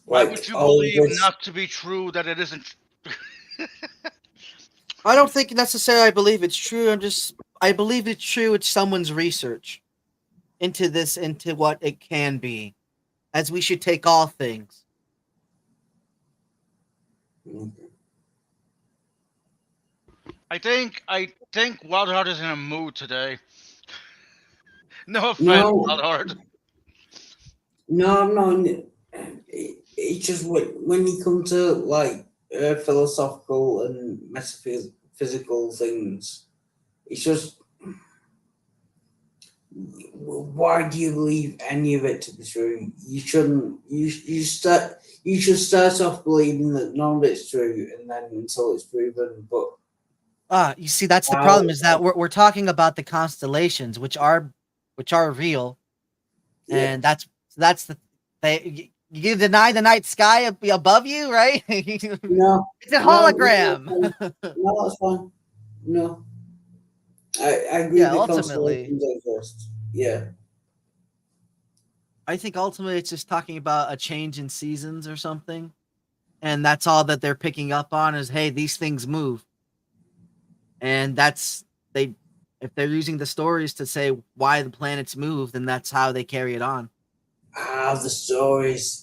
Why would you believe not to be true that it isn't? I don't think necessarily I believe it's true. I believe it's true. It's someone's research into this, into what it can be, as we should take all things. I think Wildheart is in a mood today. No offense, Wildheart. No, I'm not. It's just when you come to philosophical and metaphysical things, it's just, why do you believe any of it to be true? You shouldn't. You should start off believing that none of it's true, and then until it's proven. But you see, that's the problem. Is that we're talking about the constellations, which are real, and that's you deny the night sky above you, right? No, it's a hologram. No, that's fine. No, I agree. Yeah, ultimately, yeah. I think ultimately it's just talking about a change in seasons or something, and that's all that they're picking up on is, hey, these things move, and if they're using the stories to say why the planets move, then that's how they carry it on. The stories.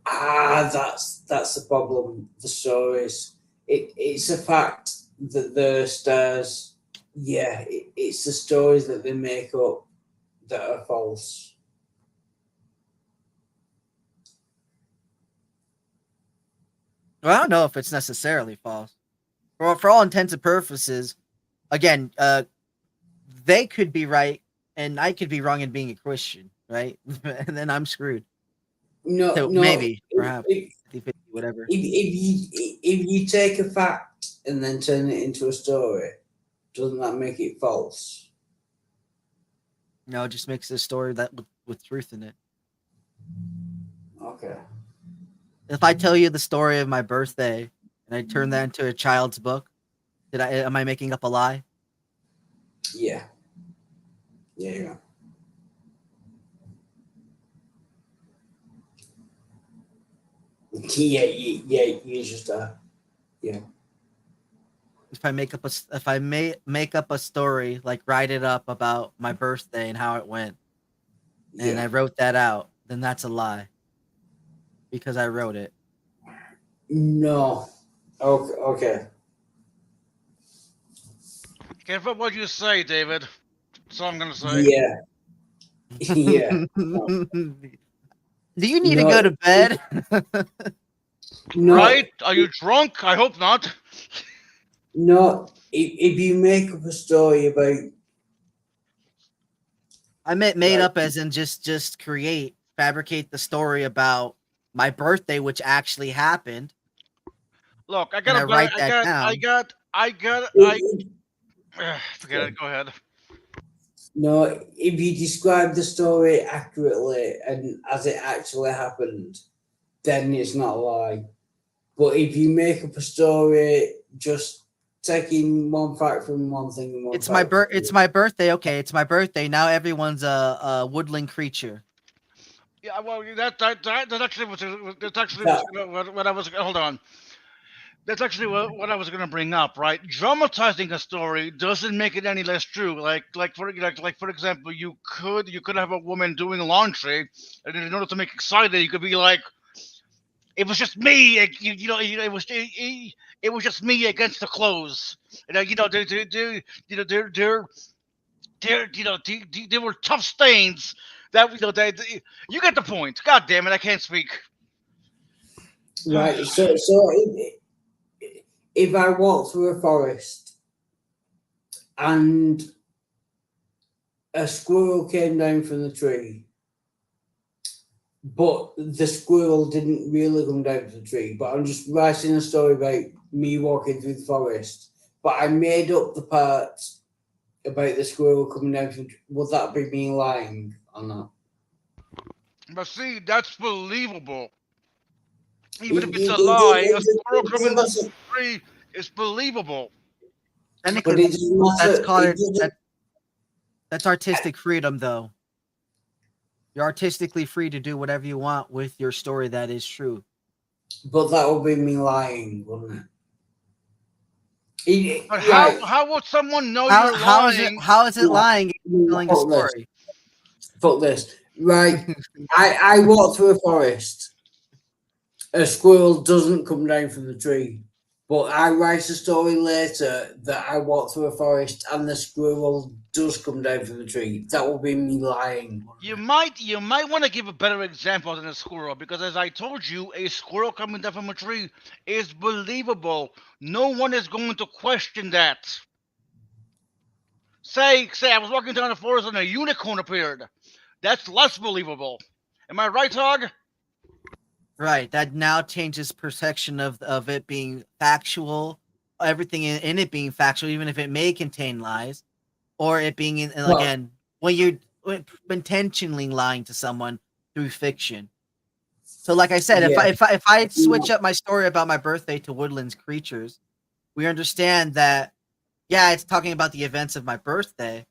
That's the problem. The stories. It's a fact that the stars. Yeah, it's the stories that they make up that are false. Well, I don't know if it's necessarily false. For all intents and purposes, again, they could be right and I could be wrong in being a Christian, right? And then I'm screwed. No, So no. maybe, perhaps, If, 50-50, whatever. if you take a fact and then turn it into a story, doesn't that make it false? No, it just makes a story that with truth in it. Okay. If I tell you the story of my birthday and I turn that into a child's book, am I making up a lie? Yeah. Yeah. Yeah. You just yeah. If I make up a story, like write it up about my birthday and how it went, and I wrote that out, then that's a lie because I wrote it. No. Okay. Careful what you say, David. That's all I'm gonna say. Yeah. Yeah. Do you need to go to bed? No. Right? Are you drunk? I hope not. No. If you make up a story about, I meant made up as in just fabricate the story about my birthday, which actually happened. Look, I And I got write that down. forget it. Go ahead. no, if you describe the story accurately and as it actually happened, then it's not a lie. But if you make up a story just taking one fact from one thing and one It's fact it's my birthday. Okay, it's my birthday. Now everyone's a woodland creature. Yeah, well, that's actually what I was. Hold on. That's actually what I was going to bring up, right? Dramatizing a story doesn't make it any less true. Like for example, you could have a woman doing laundry, and in order to make it exciting, you could be like, "It was just me, it was just me against the clothes." And there were tough stains that you get the point. God damn it, I can't speak. Right. So if I walk through a forest and a squirrel came down from the tree, but the squirrel didn't really come down from the tree, but I'm just writing a story about me walking through the forest, but I made up the part about the squirrel coming down from the tree. Would that be me lying or not? But see, that's believable. Even if it's a lie, a squirrel coming down the tree is believable. Technically, that's called that's artistic freedom, though. You're artistically free to do whatever you want with your story that is true. But that would be me lying, wouldn't it? But how would someone know you're lying? How is it lying if you're telling a story? Fuck this. Right. I walk through a forest. A squirrel doesn't come down from the tree. But I write a story later that I walk through a forest and the squirrel does come down from the tree. That will be me lying. You might want to give a better example than a squirrel, because as I told you, a squirrel coming down from a tree is believable. No one is going to question that. Say I was walking down the forest and a unicorn appeared. That's less believable. Am I right, Hog? Right. That now changes perception of it being factual, everything in it being factual, even if it may contain lies, or it being again when you're intentionally lying to someone through fiction. So, like I said, if I switch up my story about my birthday to woodlands creatures, we understand that it's talking about the events of my birthday,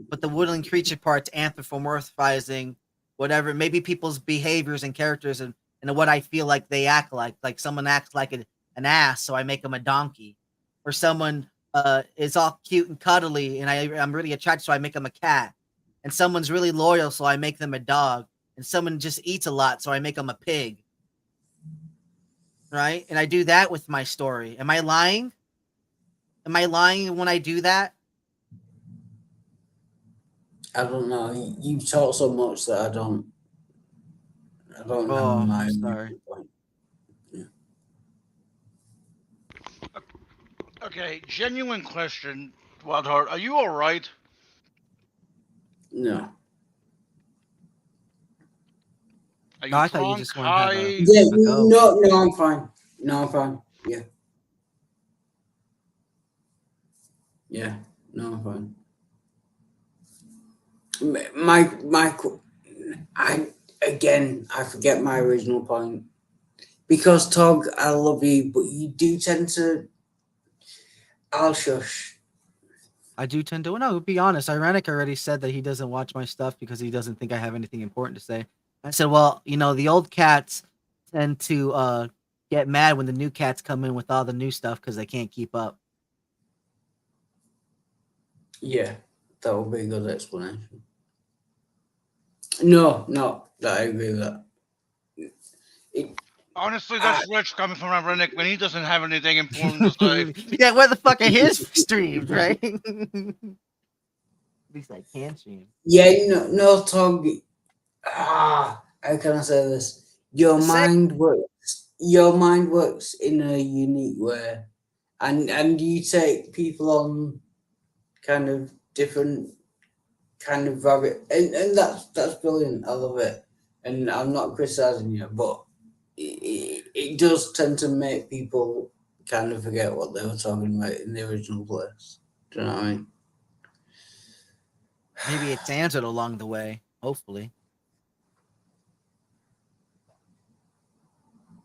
but the woodland creature part's anthropomorphizing whatever, maybe people's behaviors and characters and what I feel like they act like. Like someone acts like an ass, so I make them a donkey. Or someone is all cute and cuddly, and I'm really attracted, so I make them a cat. And someone's really loyal, so I make them a dog. And someone just eats a lot, so I make them a pig. Right? And I do that with my story. Am I lying? Am I lying when I do that? I don't know. You've talked so much that I don't Oh, know my I'm sorry. point. Yeah. Okay, genuine question, Wildheart. Are you all right? No. Are you No, I thought you drunk, just wanted to have a. high? Yeah, go. no, I'm fine. No, I'm fine. Yeah. Yeah, no, I'm fine. I forget my original point. Because Tog, I love you, but you do tend to. I'll shush. I do tend to. No, be honest. Ironic already said that he doesn't watch my stuff because he doesn't think I have anything important to say. I said, well, the old cats tend to get mad when the new cats come in with all the new stuff because they can't keep up. Yeah, that would be a good explanation. No, I agree with that. Honestly, that's rich coming from Ironic when he doesn't have anything important to say. Yeah, where the fuck are his streams, right? At least I can stream. Yeah, no, Tog. How can I say this? Your mind works in a unique way, and you take people on kind of different kind of rabbit, and that's brilliant. I love it, and I'm not criticizing you, but it does tend to make people kind of forget what they were talking about in the original place. Do you know what I mean? Maybe it's answered along the way. Hopefully.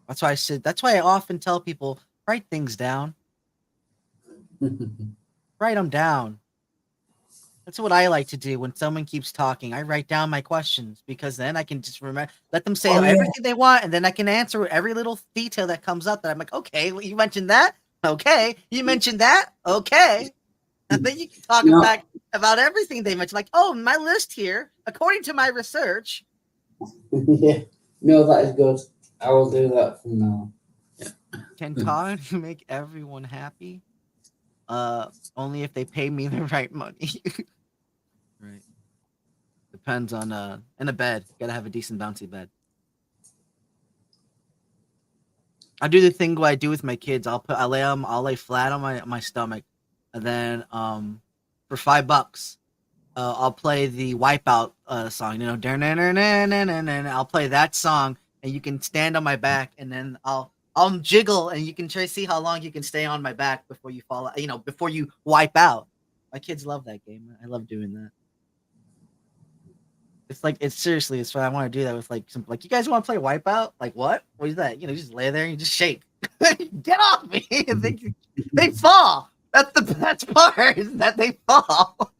That's why I said. That's why I often tell people write things down. Write them down. That's what I like to do when someone keeps talking. I write down my questions because then I can just remember, let them say everything they want, and then I can answer every little detail that comes up. That I'm like, okay, well, you mentioned that. Okay, you mentioned that. Okay, and then you can talk about everything they mentioned. Like, oh, my list here, according to my research. Yeah, no, that is good. I will do that from now on. Yeah. Can Todd make everyone happy? Only if they pay me the right money. Right. Depends on and a bed. Gotta have a decent bouncy bed. I do the thing what I do with my kids. I'll lay flat on my stomach, and then for $5, I'll play the Wipeout song. I'll play that song, and you can stand on my back, and then I'll jiggle, and you can try to see how long you can stay on my back before you fall. Before you wipe out. My kids love that game. I love doing that. It's like it's what I want to do that with you guys want to play Wipeout? Like what? What is that? You just lay there and you just shake. Get off me! they fall. That's the best part is that they fall.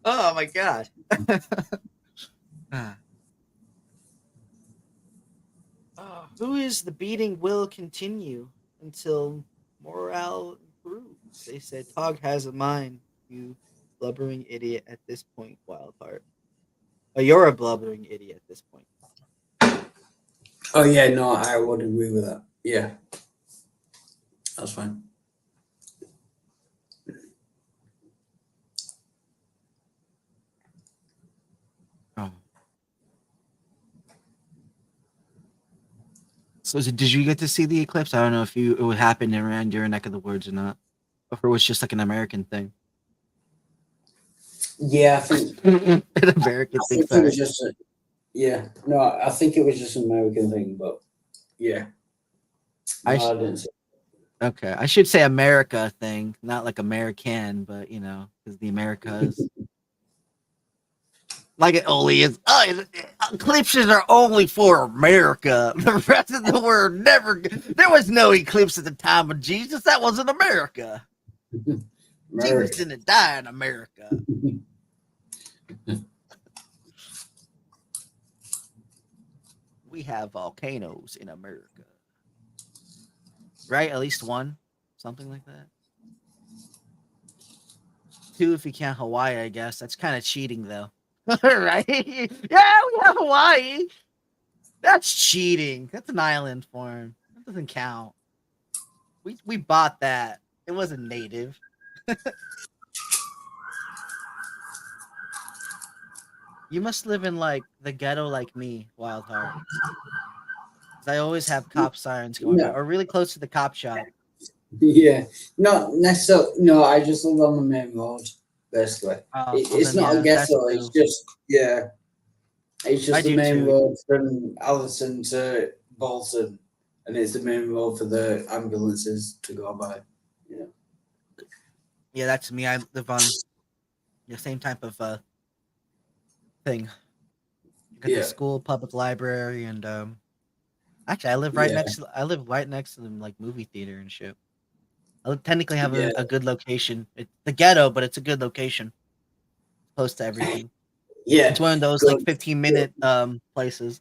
Oh my gosh. Who is the beating will continue until morale improves? They said Tog has a mind, you blubbering idiot at this point, Wildheart. Oh, you're a blubbering idiot at this point. Oh yeah, no, I would agree with that. Yeah, that's fine. Oh. So did you get to see the eclipse? I don't know if it would happen around your neck of the woods or not, or if it was just like an American thing. Yeah, I think an American thing. It was just no, I think it was just an American thing, but yeah. No, I didn't see it. Okay, I should say America thing, not like American, but because the Americas. Like it only is. Eclipses are only for America. The rest of the world never. There was no eclipse at the time of Jesus. That wasn't America. Jesus didn't die in America. We have volcanoes in America. Right? At least one. Something like that. 2 if you count Hawaii, I guess. That's kind of cheating, though. Right? Yeah, we have Hawaii. That's cheating. That's an island form. That doesn't count. We bought that. It wasn't native. You must live in the ghetto like me, Wildheart. I always have cop sirens going by, or really close to the cop shop. Yeah, not necessarily. No, I just live on the main road, basically. Oh, It's not a ghetto. It's just yeah. It's I just the do main too. road from Allison to Bolton, and it's the main road for the ambulances to go by. Yeah, that's me. I live on the same type of thing. You got Yeah. the school, public library, and actually, I live right Yeah. next. I live right next to them, like movie theater and shit. I technically have Yeah. a good location. It's the ghetto, but it's a good location, close to everything. Yeah. It's one of those Good. like 15-minute places.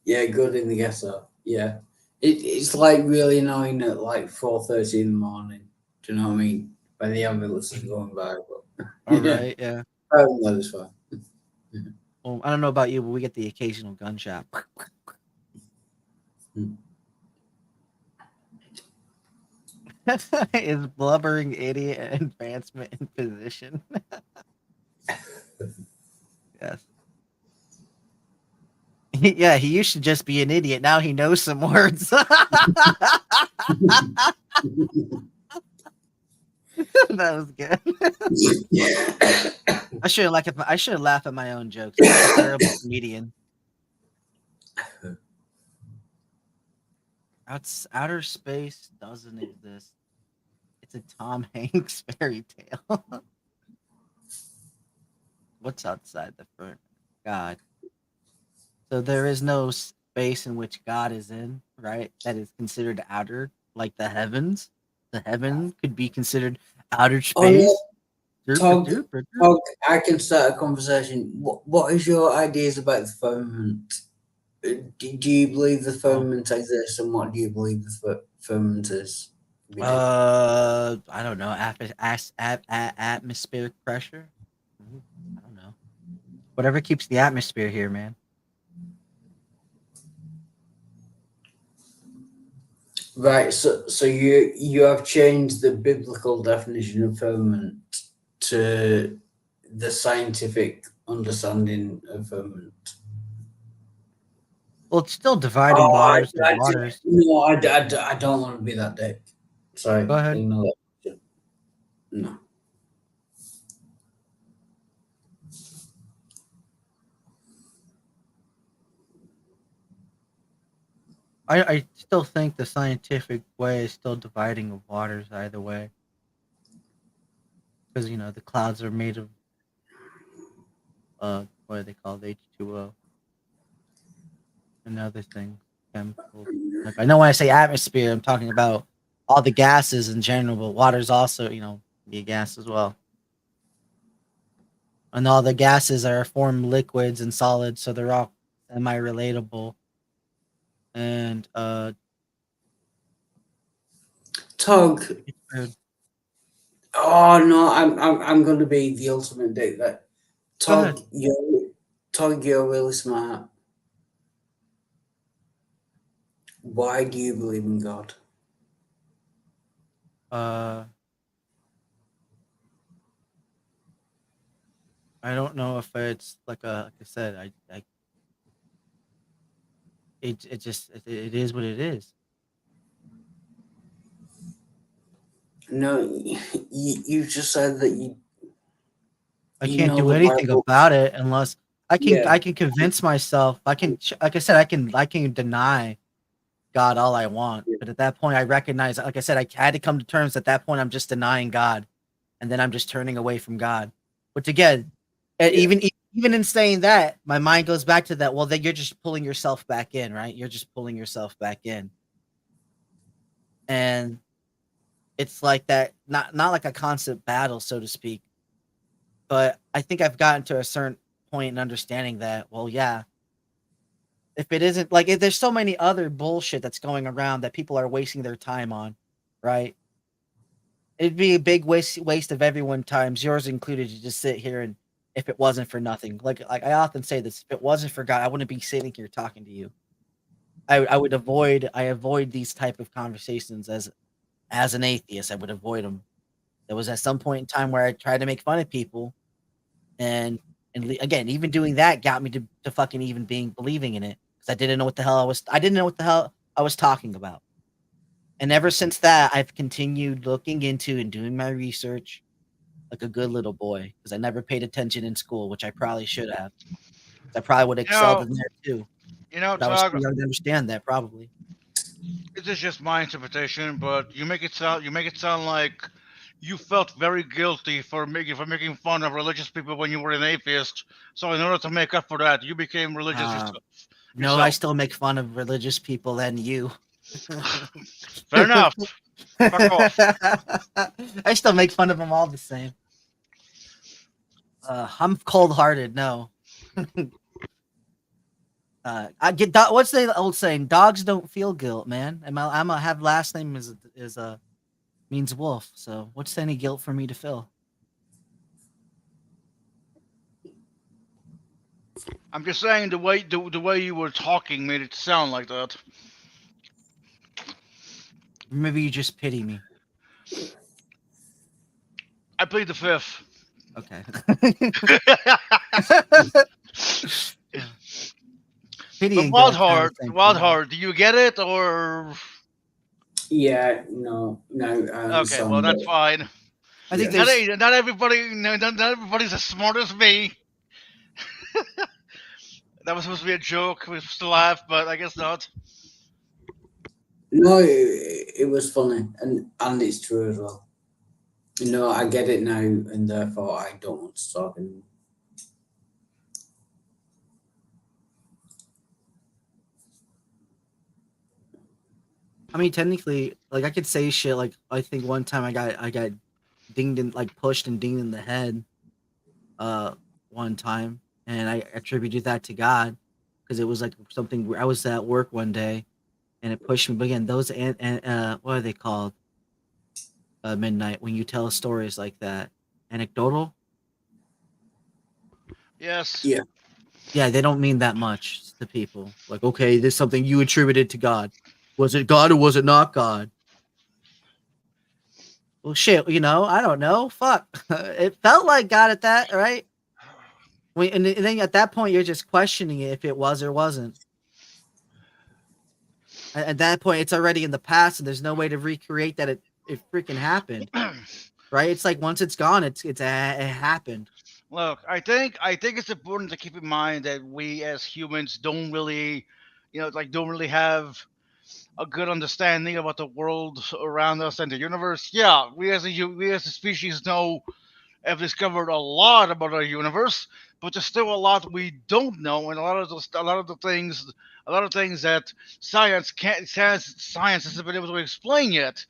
Yeah, good in the ghetto. Yeah. It's like really annoying at like 4:30 in the morning. Do you know what I mean? When the ambulance is going by. But All right, yeah. that is fine. Well, I don't know about you, but we get the occasional gunshot. Is blubbering idiot advancement in position? Yes. Yeah, he used to just be an idiot. Now he knows some words. That was good. I should laugh at my own jokes. I'm a terrible comedian. Outer space doesn't exist. It's a Tom Hanks fairy tale. What's outside the firmament? God. So there is no space in which God is in, right? That is considered outer, like the heavens. The heaven could be considered outer space. Tog, I can start a conversation. What is your ideas about the firmament? Do you believe the firmament exists, and what do you believe the firmament is? I don't know. Atmospheric pressure. I don't know. Whatever keeps the atmosphere here, man. Right. So you have changed the biblical definition of firmament to the scientific understanding of firmament. Well, it's still dividing waters and waters. No, I don't want to be that dick. Sorry. Go ahead. No. I still think the scientific way is still dividing of waters either way. Because, the clouds are made of, what are they called? H2O. And other things. Chemicals. Like, I know when I say atmosphere, I'm talking about all the gases in general, but water's also, be a gas as well. And all the gases are formed liquids and solids, so they're all semi-relatable. And Tog. Oh no, I'm gonna be the ultimate dick. That Tog, you're really smart. Why do you believe in God? I don't know if it's like I said, it is what it is. No, you just said that I can't do anything about it unless I can. Yeah. I can convince myself. I can, like I said, I can deny God all I want. But at that point, I recognize, like I said, I had to come to terms. At that point, I'm just denying God, and then I'm just turning away from God. Which again, even in saying that, my mind goes back to that. Well, then you're just pulling yourself back in, right? You're just pulling yourself back in, and it's like that. Not like a constant battle, so to speak. But I think I've gotten to a certain point in understanding that, well, yeah, if it isn't like, if there's so many other bullshit that's going around that people are wasting their time on, right? It'd be a big waste of everyone's time, yours included, to just sit here and if it wasn't for nothing. Like I often say this, if it wasn't for God, I wouldn't be sitting here talking to you. I avoid these type of conversations as an atheist. I would avoid them. There was at some point in time where I tried to make fun of people. And again, even doing that got me to fucking even believing in it, because I didn't know what the hell I was talking about. And ever since that, I've continued looking into and doing my research like a good little boy because I never paid attention in school, which I probably should have. I probably would have excelled in there too. But I was Tog, too young to understand that, probably. this is just my interpretation, but you make it sound like you felt very guilty for making fun of religious people when you were an atheist. So in order to make up for that, you became religious yourself. No, I still make fun of religious people and you. Fair enough. Fuck off. I still make fun of them all the same. I'm cold-hearted. No. I get what's the old saying? Dogs don't feel guilt, man. I'm a have last name is means wolf. So what's any guilt for me to feel? I'm just saying the way you were talking made it sound like that. Maybe you just pity me. I plead the fifth. Okay. But Wild Heart, do you get it or? Yeah, no. Okay, well that's fine. I think not everybody's as smart as me. That was supposed to be a joke. We were supposed to laugh, but I guess not. No, it was funny, and it's true as well. I get it now, and therefore I don't want to talk anymore. I mean, technically, like I could say shit. Like I think one time I got dinged in, like pushed and dinged in the head, one time, and I attributed that to God because it was like something where I was at work one day, and it pushed me. But again, those and what are they called? Midnight when you tell stories like that, anecdotal. Yes. Yeah. Yeah, they don't mean that much to people. Like, okay, this is something you attributed to God. Was it God or was it not God? Well, shit, I don't know. Fuck. It felt like God at that, right? And then at that point, you're just questioning it if it was or wasn't. At that point, it's already in the past, and there's no way to recreate that it freaking happened. Right? It's like once it's gone, it happened. Look, I think it's important to keep in mind that we as humans don't really have a good understanding about the world around us and the universe. Yeah, we as a species have discovered a lot about our universe, but there's still a lot we don't know, and a lot of things that science hasn't been able to explain yet.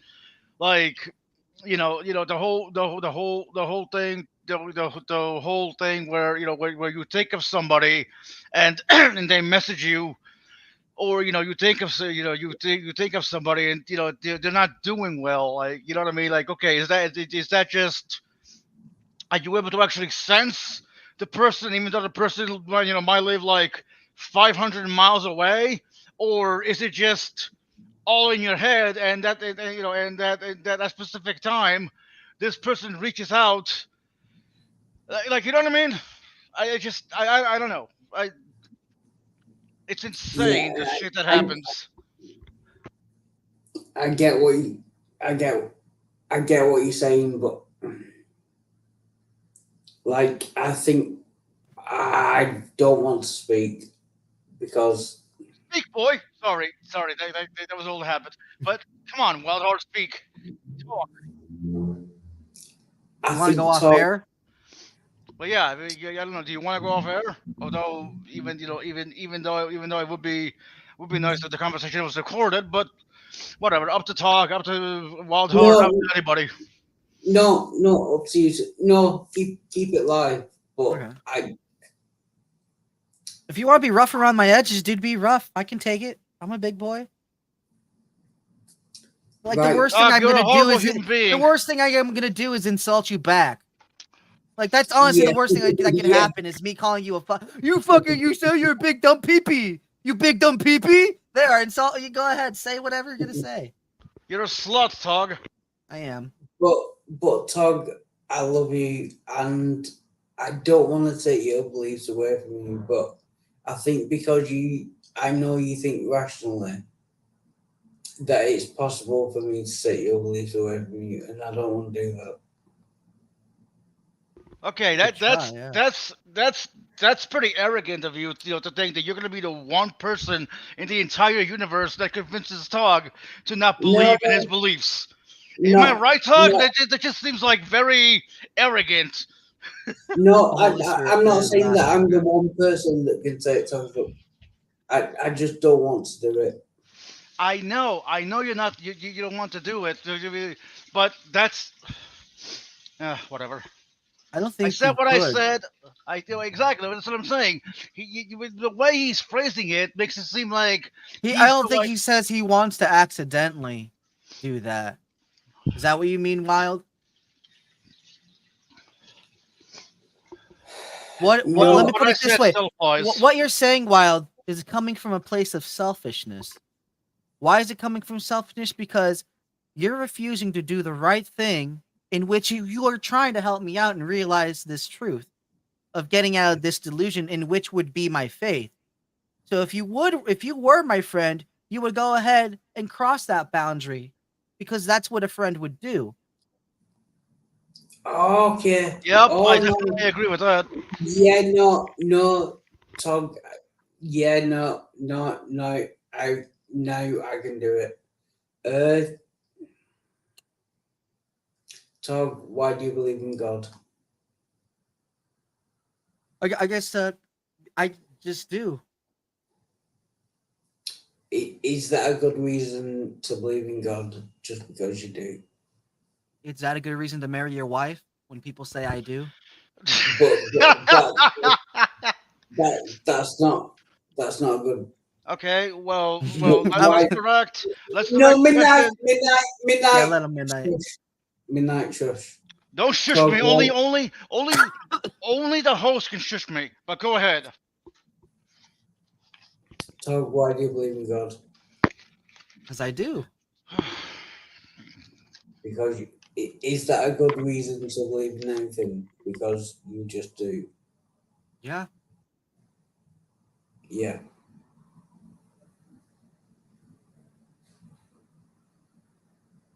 Like, the whole thing. The whole thing where where you think of somebody and and they message you, or you think of you think of somebody and they're not doing well, like, you know what I mean? Like, okay, is that just, are you able to actually sense the person even though the person might live like 500 miles away, or is it just all in your head and that and that specific time this person reaches out, like, you know what I mean? I don't know. It's insane, the shit that happens. I get what you're saying, but like, I think I don't want to speak because. Speak, boy. Sorry, that was old habit. But come on, Wild Heart, speak. Talk. I want to go off air. Well, yeah, I don't know. Do you want to go off air? Although, even though it would be nice that the conversation was recorded, but whatever. Up to talk, up to Wild Heart, up to anybody. No, up to you. No, keep it live. But okay. If you want to be rough around my edges, dude, be rough. I can take it. I'm a big boy. Like, the worst thing I'm gonna do is insult you back. Like, that's honestly the worst thing that can happen is me calling you you say you're a big dumb pee-pee. You big dumb pee-pee? There, insult you. Go ahead, say whatever you're gonna say. You're a slut, Tog. I am. But Tog, I love you, and I don't want to take your beliefs away from you, but I think because I know you think rationally, that it's possible for me to take your beliefs away from you, and I don't want to do that. Okay, Good try, yeah. that's pretty arrogant of you, to think that you're gonna be the one person in the entire universe that convinces Tog to not believe in his beliefs. Am I right, Tog? No, That just seems like very arrogant. no, Holy Spirit I'm not is saying not that I'm the arrogant. one person that can take Tog's up. I just don't want to do it. I know you're not, you don't want to do it, but that's whatever. I don't I think said you what I could. said. I do exactly. That's what I'm saying. The way he's phrasing it makes it seem like I he's don't the think one- he says he wants to accidentally do that. Is that what you mean, Wild? Let me what put I it this said way. still applies. What you're saying, Wild, is coming from a place of selfishness. Why is it coming from selfishness? Because you're refusing to do the right thing, in which you are trying to help me out and realize this truth of getting out of this delusion, in which would be my faith. So if you were my friend, you would go ahead and cross that boundary, because that's what a friend would do. Okay. Yep, Oh, I no. definitely agree with that. Yeah, no, Tog. Yeah, no. I can do it. Tog, why do you believe in God? I guess I just do. Is that a good reason to believe in God? Just because you do? Is that a good reason to marry your wife when people say I do? That's not good. Okay, well, Why? let's direct. Let's No, direct the question. midnight. Yeah, let him midnight. Midnight, shush. Don't shush Tog, me. why- Only the host can shush me. But go ahead. Tog, why do you believe in God? Because I do. Because is that a good reason to believe in anything? Because you just do. Yeah. Yeah.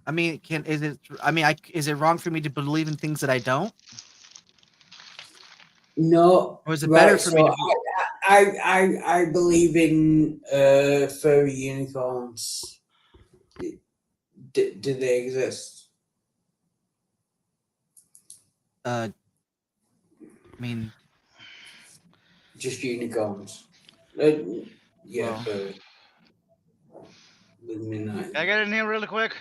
I mean, is it wrong for me to believe in things that I don't? No. Or is it right, better for me so to I believe in furry unicorns. Do they exist? I mean, Just unicorns. Yeah, Well. furry. With midnight. Can I get in here really quick?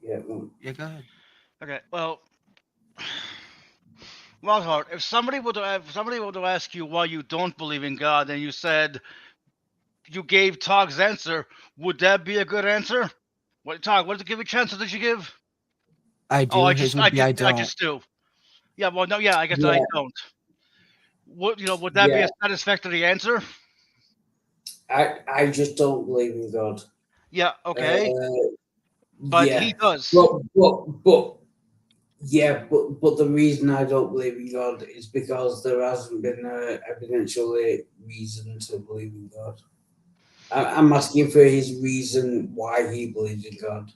Yeah. Yeah, go ahead. Okay. Well, Lockhart, if somebody were to ask you why you don't believe in God, and you said you gave Tog's answer, would that be a good answer? What Tog? What give a chance did you give? I do. Oh, His would be I don't. I just do. Yeah. Well, no. Yeah. I guess Yeah. I don't. Would that be Yeah. a satisfactory answer? I just don't believe in God. Yeah. Okay. But yeah. he does. But the reason I don't believe in God is because there hasn't been a evidentially reason to believe in God. I'm asking for his reason why he believes in God.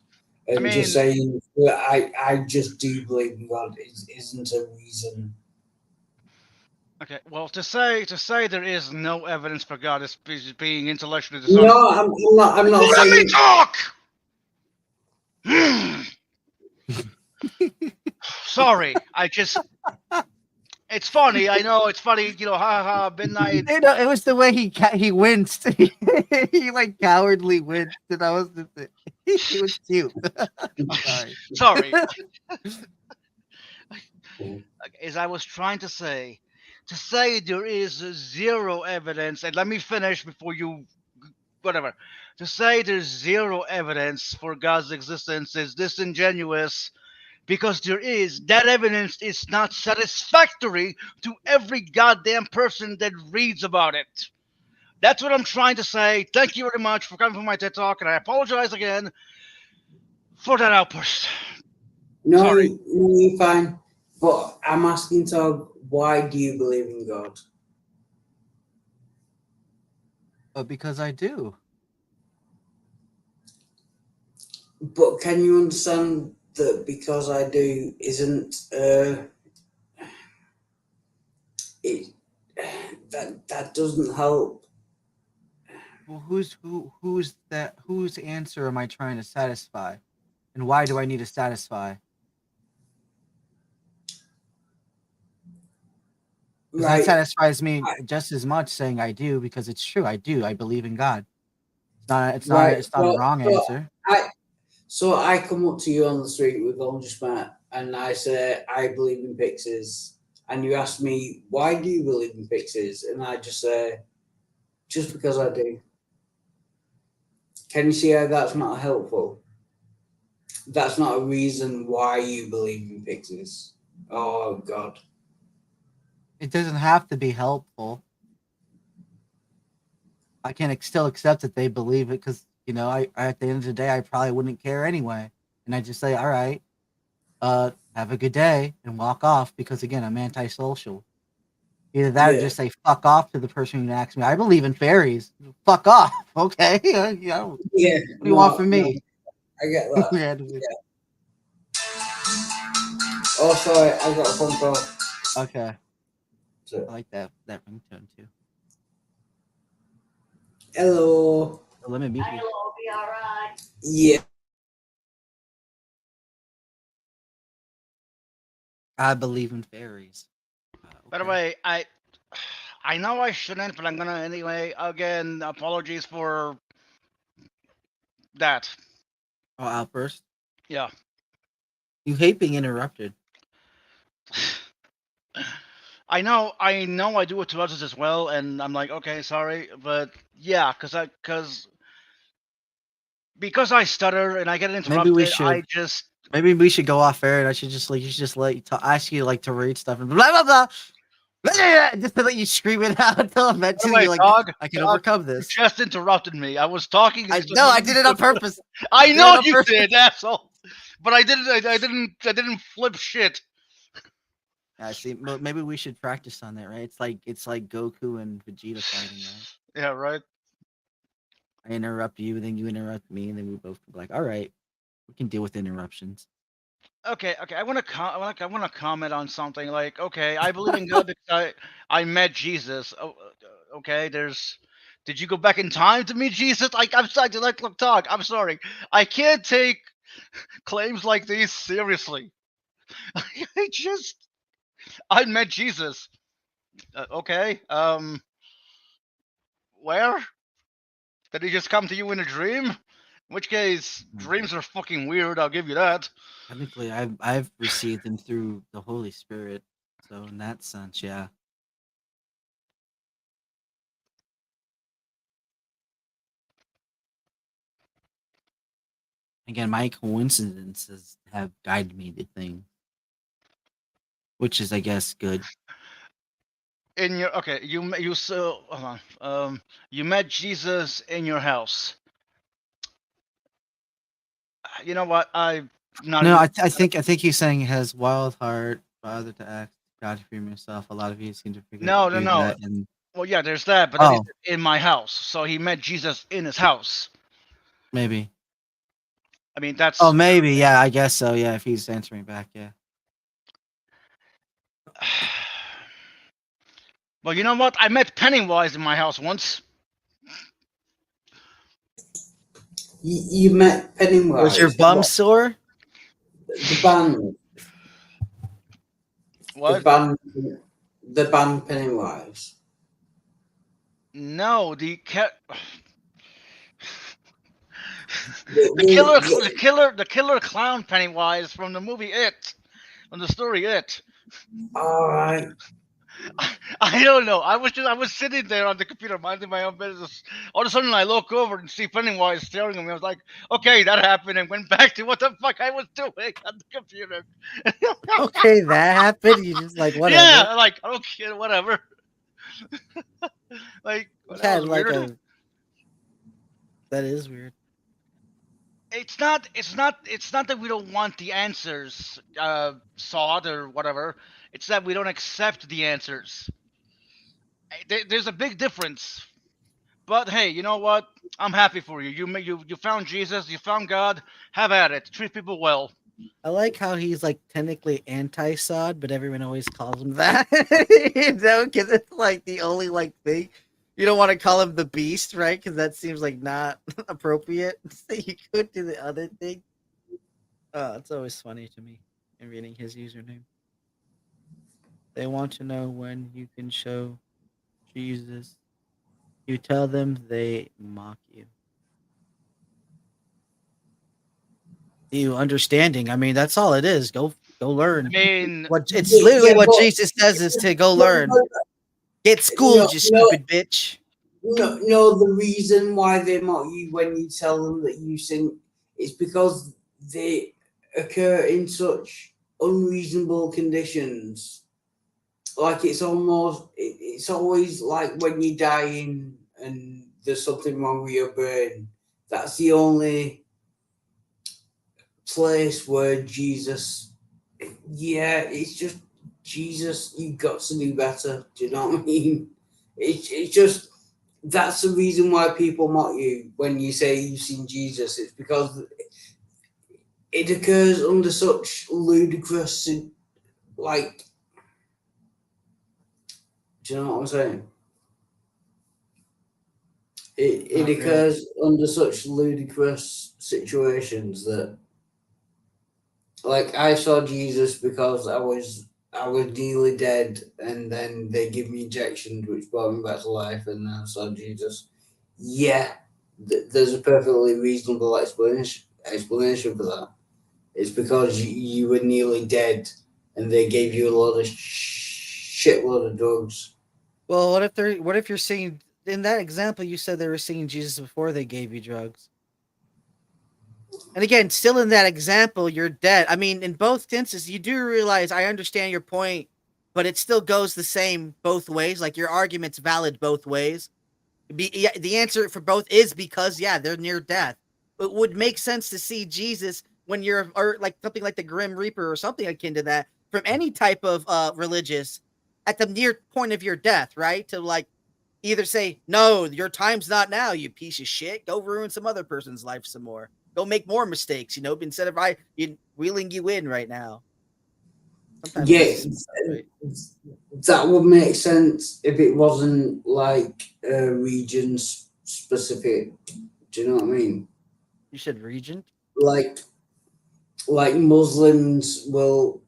And just saying I just do believe in God isn't a reason. Okay. Well, to say there is no evidence for God is being intellectually dishonest. No, I'm not Let saying. me talk. Sorry, it's funny. I know it's funny. Ha ha. Midnight. It was the way he winced. He like cowardly winced, and I was just it was cute. Sorry. As I was trying to say there is zero evidence, and let me finish before you, whatever. To say there's zero evidence for God's existence is disingenuous, because that evidence is not satisfactory to every goddamn person that reads about it. That's what I'm trying to say. Thank you very much for coming for my TED Talk, and I apologize again for that outburst. No, Sorry. you're fine. But I'm asking Tog, why do you believe in God? Because I do. But can you understand that because I do isn't it that doesn't help? Well, who's that? Whose answer am I trying to satisfy, and why do I need to satisfy? Because that Right. satisfies me I, just as much saying I do, because it's true. I do. I believe in God. right. It's not a wrong answer. So I come up to you on the street, we've all just met, and I say I believe in pixies, and you ask me why do you believe in pixies, and I just say just because I do. Can you see how that's not helpful? That's not a reason why you believe in pixies. Oh God. It doesn't have to be helpful. I can still accept that they believe it because I at the end of the day I probably wouldn't care anyway, and I just say, all right, have a good day and walk off because again I'm antisocial. Either that or Yeah. just say fuck off to the person who asks me. I believe in fairies. Fuck off, okay? Yeah. What do you want from No, me? I get that. Yeah. Oh, sorry, I got a phone call. Okay, So, I like that ringtone too. hello. So let me mute you. Yeah. I believe in fairies. By the Okay. way, I know I shouldn't, but I'm gonna anyway. Again, apologies for that. Oh, outburst. Yeah. You hate being interrupted. I know I do it to others as well, and I'm like, okay, sorry, but yeah, because I stutter and I get Maybe we interrupted, should. Maybe we should go off air, and I should just you should just let you ask you to read stuff and blah blah blah. Just to let you scream it out until eventually By you're the way, like, Dog, I can overcome you this. just interrupted me. I was talking. I did it on purpose. I did know it on you purpose. did, asshole. But I didn't flip shit. I see. Maybe we should practice on that, right? It's like Goku and Vegeta fighting, right? Yeah, right. I interrupt you, then you interrupt me, and then we both be like, all right, we can deal with interruptions. Okay. I want to comment on something. Like, okay, I believe in God because I met Jesus. Okay. Did you go back in time to meet Jesus? I'm sorry. Look, Dog. I'm sorry. I can't take claims like these seriously. I met Jesus. Okay. Where did he just come to you in a dream? In which case, dreams are fucking weird. I'll give you that. Technically, I've received them through the Holy Spirit, so in that sense, yeah. Again, my coincidences have guided me to things, which is, I guess, good. In your hold on. You met Jesus in your house. You know what? I'm not. No, Even, I think he's saying he has wild heart, father to act, God to free himself. A lot of you seem to forget no, to do no. that. And Well, yeah, there's that, but then he's oh, in my house, so he met Jesus in his house. maybe. I mean, that's. Oh, maybe. Yeah, I guess so. Yeah, if he's answering back, yeah. Well, you know what? I met Pennywise in my house once. You met Pennywise. Was your bum sore? The band. What? The band Pennywise. No, the killer clown Pennywise from the movie It, from the story It. All right. I don't know. I was sitting there on the computer minding my own business. All of a sudden, I look over and see Pennywise staring at me. I was like, "Okay, that happened," and went back to what the fuck I was doing on the computer. Okay, that happened. You just like whatever. Yeah, like I don't care, whatever. Like that was weird. That is weird. It's not that we don't want the answers sought or whatever. It's that we don't accept the answers. There's a big difference But hey, you know what? I'm happy for you. You found Jesus. You found God. Have at it. Treat people well. I like how he's like technically anti-sod, but everyone always calls him that. You know, because it's like the only like thing. You don't want to call him the Beast, right? Because that seems like not appropriate. So you could do the other thing. Oh, it's always funny to me in reading his username. They want to know when you can show Jesus. You tell them, they mock you. You understanding? I mean, that's all it is. Go learn. I mean, What it's literally Yeah, what but- Jesus says is to go learn. Get No, schooled, you stupid bitch. No, the reason why they mock you when you tell them that you sin is because they occur in such unreasonable conditions. Like it's always like when you're dying and there's something wrong with your brain. That's the only place where Jesus, yeah, it's just Jesus. You got to do better. Do you know what I mean? It's just that's the reason why people mock you when you say you've seen Jesus. It's because it occurs under such ludicrous, like, do you know what I'm saying? It Not really. occurs under such ludicrous situations that, like, I saw Jesus because I was nearly dead, and then they give me injections which brought me back to life, and then I saw Jesus. Yeah, there's a perfectly reasonable explanation for that. It's because you were nearly dead, and they gave you a lot of shitload of drugs. Well, what if you're seeing in that example you said they were seeing Jesus before they gave you drugs? And again, still in that example, you're dead. I mean, in both instances, you do realize I understand your point, but it still goes the same both ways. Like your argument's valid both ways. The answer for both is because they're near death. It would make sense to see Jesus when you're or like something like the Grim Reaper or something akin to that from any type of religious at the near point of your death, right? To like either say, no, your time's not now, you piece of shit. Go ruin some other person's life some more. Go make more mistakes, instead of wheeling you in right now. Sometimes Yeah, that would make sense if it wasn't like region specific. Do you know what I mean? You said region? Like Muslims won't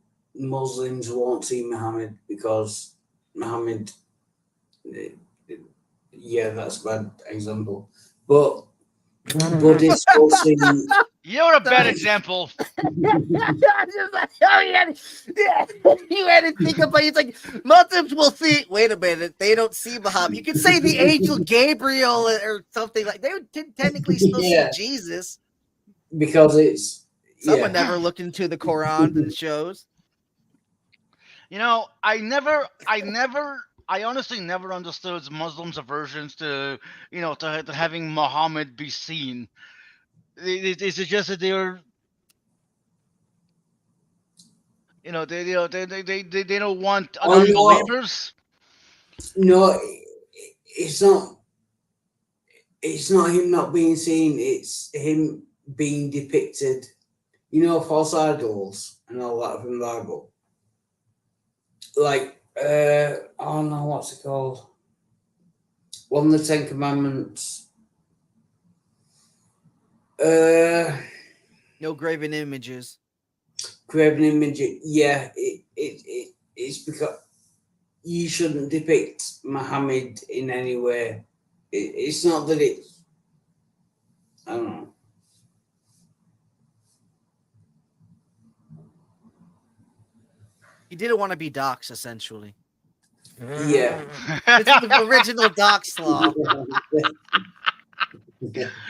see Muhammad because Muhammad. Yeah, that's a bad example, but Buddhists will see. you're a bad example. You had to think about it. It's like Muslims will see. Wait a minute, they don't see Muhammad. You could say the angel Gabriel or something like they would technically still see Jesus. Because it's someone never looked into the Quran and shows. I honestly never understood Muslims' aversions to having Muhammad be seen. It's just that they're, they don't want unbelievers. No, it's not. It's not him not being seen. It's him being depicted. False idols and all that from the Bible. Like, oh no, what's it called? One of the Ten Commandments. No graven images. Graven image. Yeah, it's because you shouldn't depict Muhammad in any way. It's not that it's. I don't know. He didn't want to be doxxed, essentially. Yeah. It's the original dox law.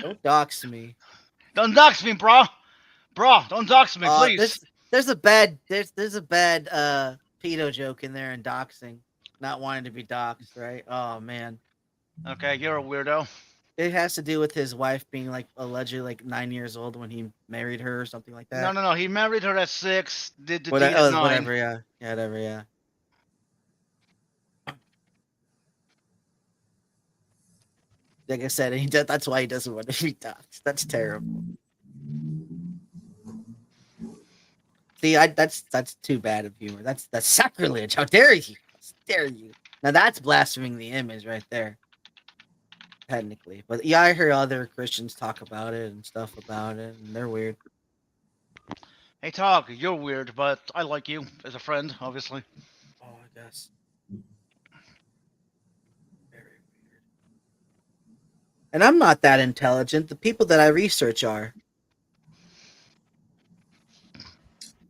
Don't dox me. Don't dox me, bro. Bro, don't dox me, please. There's a bad pedo joke in there in doxing. Not wanting to be doxed, right? Oh man. Okay, you're a weirdo. It has to do with his wife being like allegedly like 9 years old when he married her or something like that. No. He married her at 6. Did the deed at 9. Whatever, yeah. Yeah, whatever, yeah. Like I said, that's why he doesn't want to be doxxed. That's terrible. See, that's too bad of humor. That's sacrilege. How dare you? How dare you? Now that's blaspheming the image right there. Technically, but yeah, I heard other Christians talk about it and stuff about it, and they're weird. Hey, Tog, you're weird, but I like you as a friend, obviously. Oh, I guess. Very weird. And I'm not that intelligent. The people that I research are.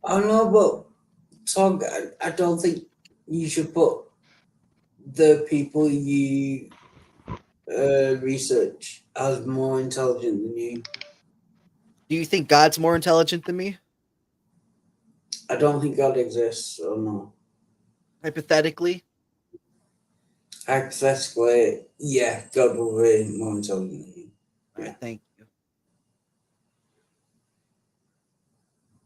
I know, but Tog, I don't think you should put the people you research as more intelligent than you. Do you think God's more intelligent than me? I don't think God exists, or no. Hypothetically? Hypothetically, yeah, God will be more intelligent than you. All right, thank you.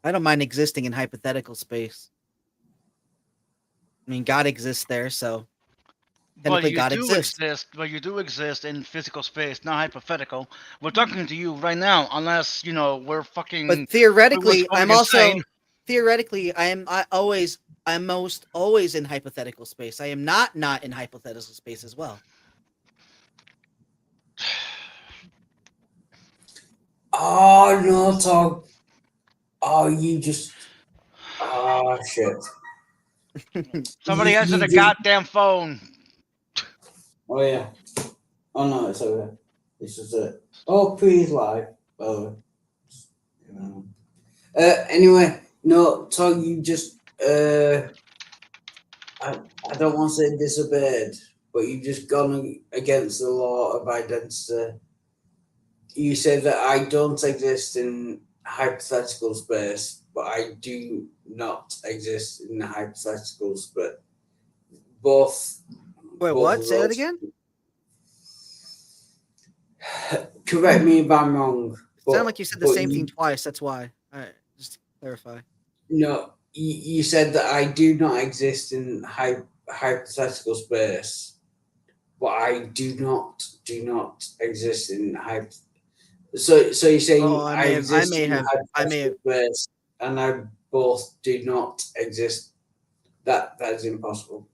I don't mind existing in hypothetical space. I mean, God exists there, so technically God exists. But you do exist in physical space, not hypothetical. We're talking to you right now, unless we're fucking. But theoretically, going I'm also insane. theoretically I'm most always in hypothetical space. I am not in hypothetical space as well. Oh no, Tog. Oh, you just. Oh shit. Somebody You- answer you the just- goddamn phone. Oh yeah. Oh no, it's over. This is it. Oh, please live. Oh. Anyway, no, Tog, you just I don't want to say disobeyed, but you've just gone against the law of identity. You said that I don't exist in hypothetical space, but I do not exist in the hypothetical space. Both. Wait, both what? of Say that those- again? Correct me if I'm wrong. It sounded like you said the same thing twice. That's why. All right, just to clarify. No, you said that I do not exist in hypothetical space, but I do not exist in So you're saying Oh, I may have- exist I may in have- hypothetical space, and I both do not exist. That is impossible.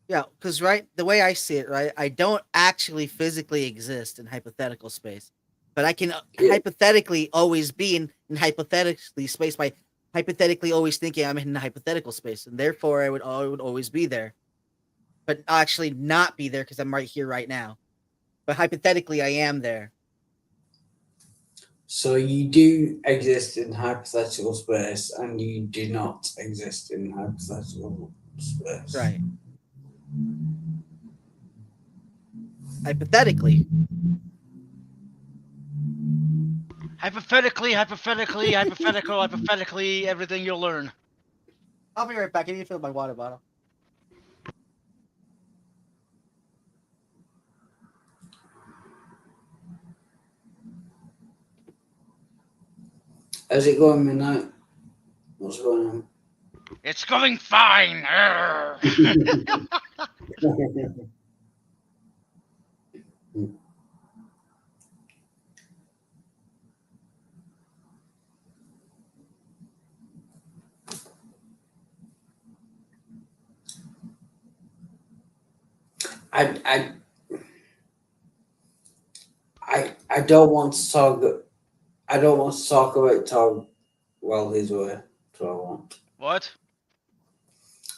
Yeah, because the way I see it, right, I don't actually physically exist in hypothetical space, but I can hypothetically always be in hypothetically space by hypothetically always thinking I'm in hypothetical space, and therefore I would always be there, but actually not be there because I'm right here right now. But hypothetically, I am there. So you do exist in hypothetical space, and you do not exist in hypothetical space. Right. Hypothetically. Hypothetically, hypothetical, everything you'll learn. I'll be right back. I need to fill my water bottle. How's it going, Midnight? What's going on? It's going fine. Arr. I don't want to talk. I don't want to talk about Tom while he's away. That's what I want. What?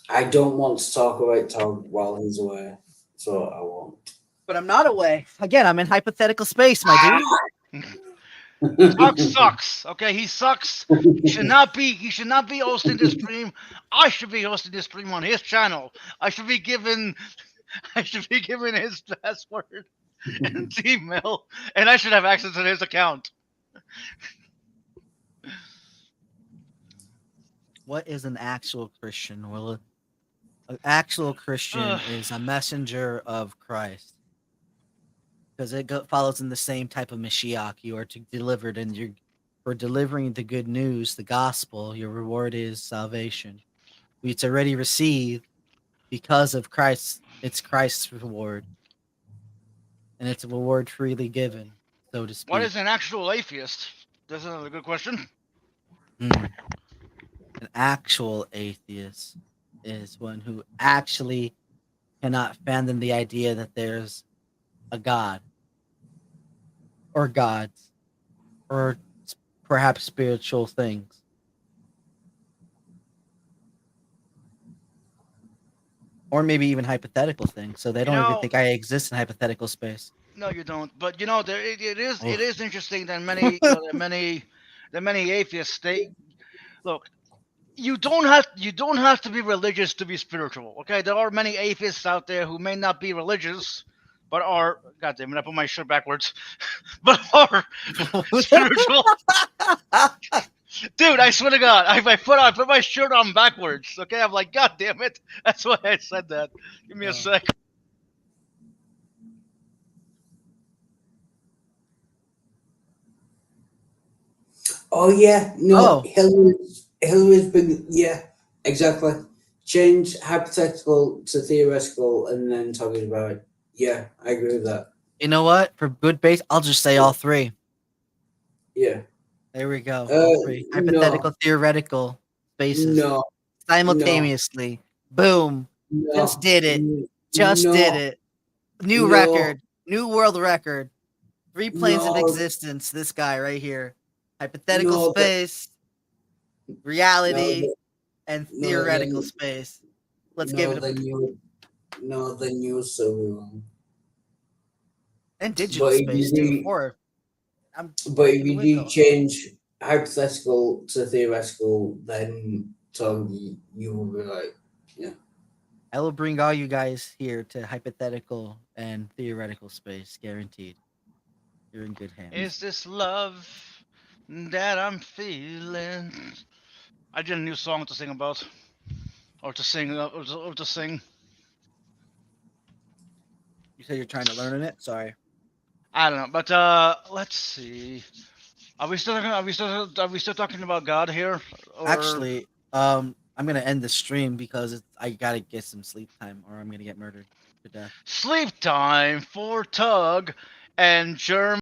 I don't want to talk about Tom while he's away. That's what I want. But I'm not away. Again, I'm in hypothetical space, my dude. Tog sucks. Okay, he sucks. He should not be hosting this stream. I should be hosting this stream on his channel. I should be given his password and email, and I should have access to his account. What is an actual Christian? Well, an actual Christian is a messenger of Christ. Because it follows in the same type of Mashiach. You are to delivered, and for delivering the good news, the gospel, your reward is salvation. It's already received because of Christ. It's Christ's reward. and it's a reward freely given, so to speak. What is an actual atheist? That's another good question. An actual atheist is one who actually cannot fathom the idea that there's a god or gods or perhaps spiritual things. Or maybe even hypothetical things, so they don't even think I exist in hypothetical space. No, you don't. But there it is. It Oh. is interesting that many, many atheists. Look. You don't have to be religious to be spiritual. Okay, there are many atheists out there who may not be religious, but are. God damn it! I put my shirt backwards. But are spiritual. Dude, I swear to God, I put my shirt on backwards. Okay, I'm like, God damn it! That's why I said that. Give me a sec. Oh yeah, no, Hillary's been exactly. Change hypothetical to theoretical, and then talking about it. Yeah, I agree with that. You know what? For good base, I'll just say all three. Yeah. There we go. All three. Hypothetical, theoretical spaces. No. Simultaneously. Boom. No. Just did it. Just did it. New record. New world record. 3 planes of existence. This guy right here. Hypothetical space, reality, and theoretical space. Let's give it a then you're so wrong. and digital space too. But if you do change hypothetical to theoretical, then you will be like, yeah. I will bring all you guys here to hypothetical and theoretical space, guaranteed. You're in good hands. Is this love that I'm feeling? I did a new song to sing about, or to sing, or to sing. You said you're trying to learn it. Sorry. I don't know, but let's see. Are we still talking about God here? Or... Actually, I'm gonna end the stream because I gotta get some sleep time, or I'm gonna get murdered to death. Sleep time for Tug and Germ.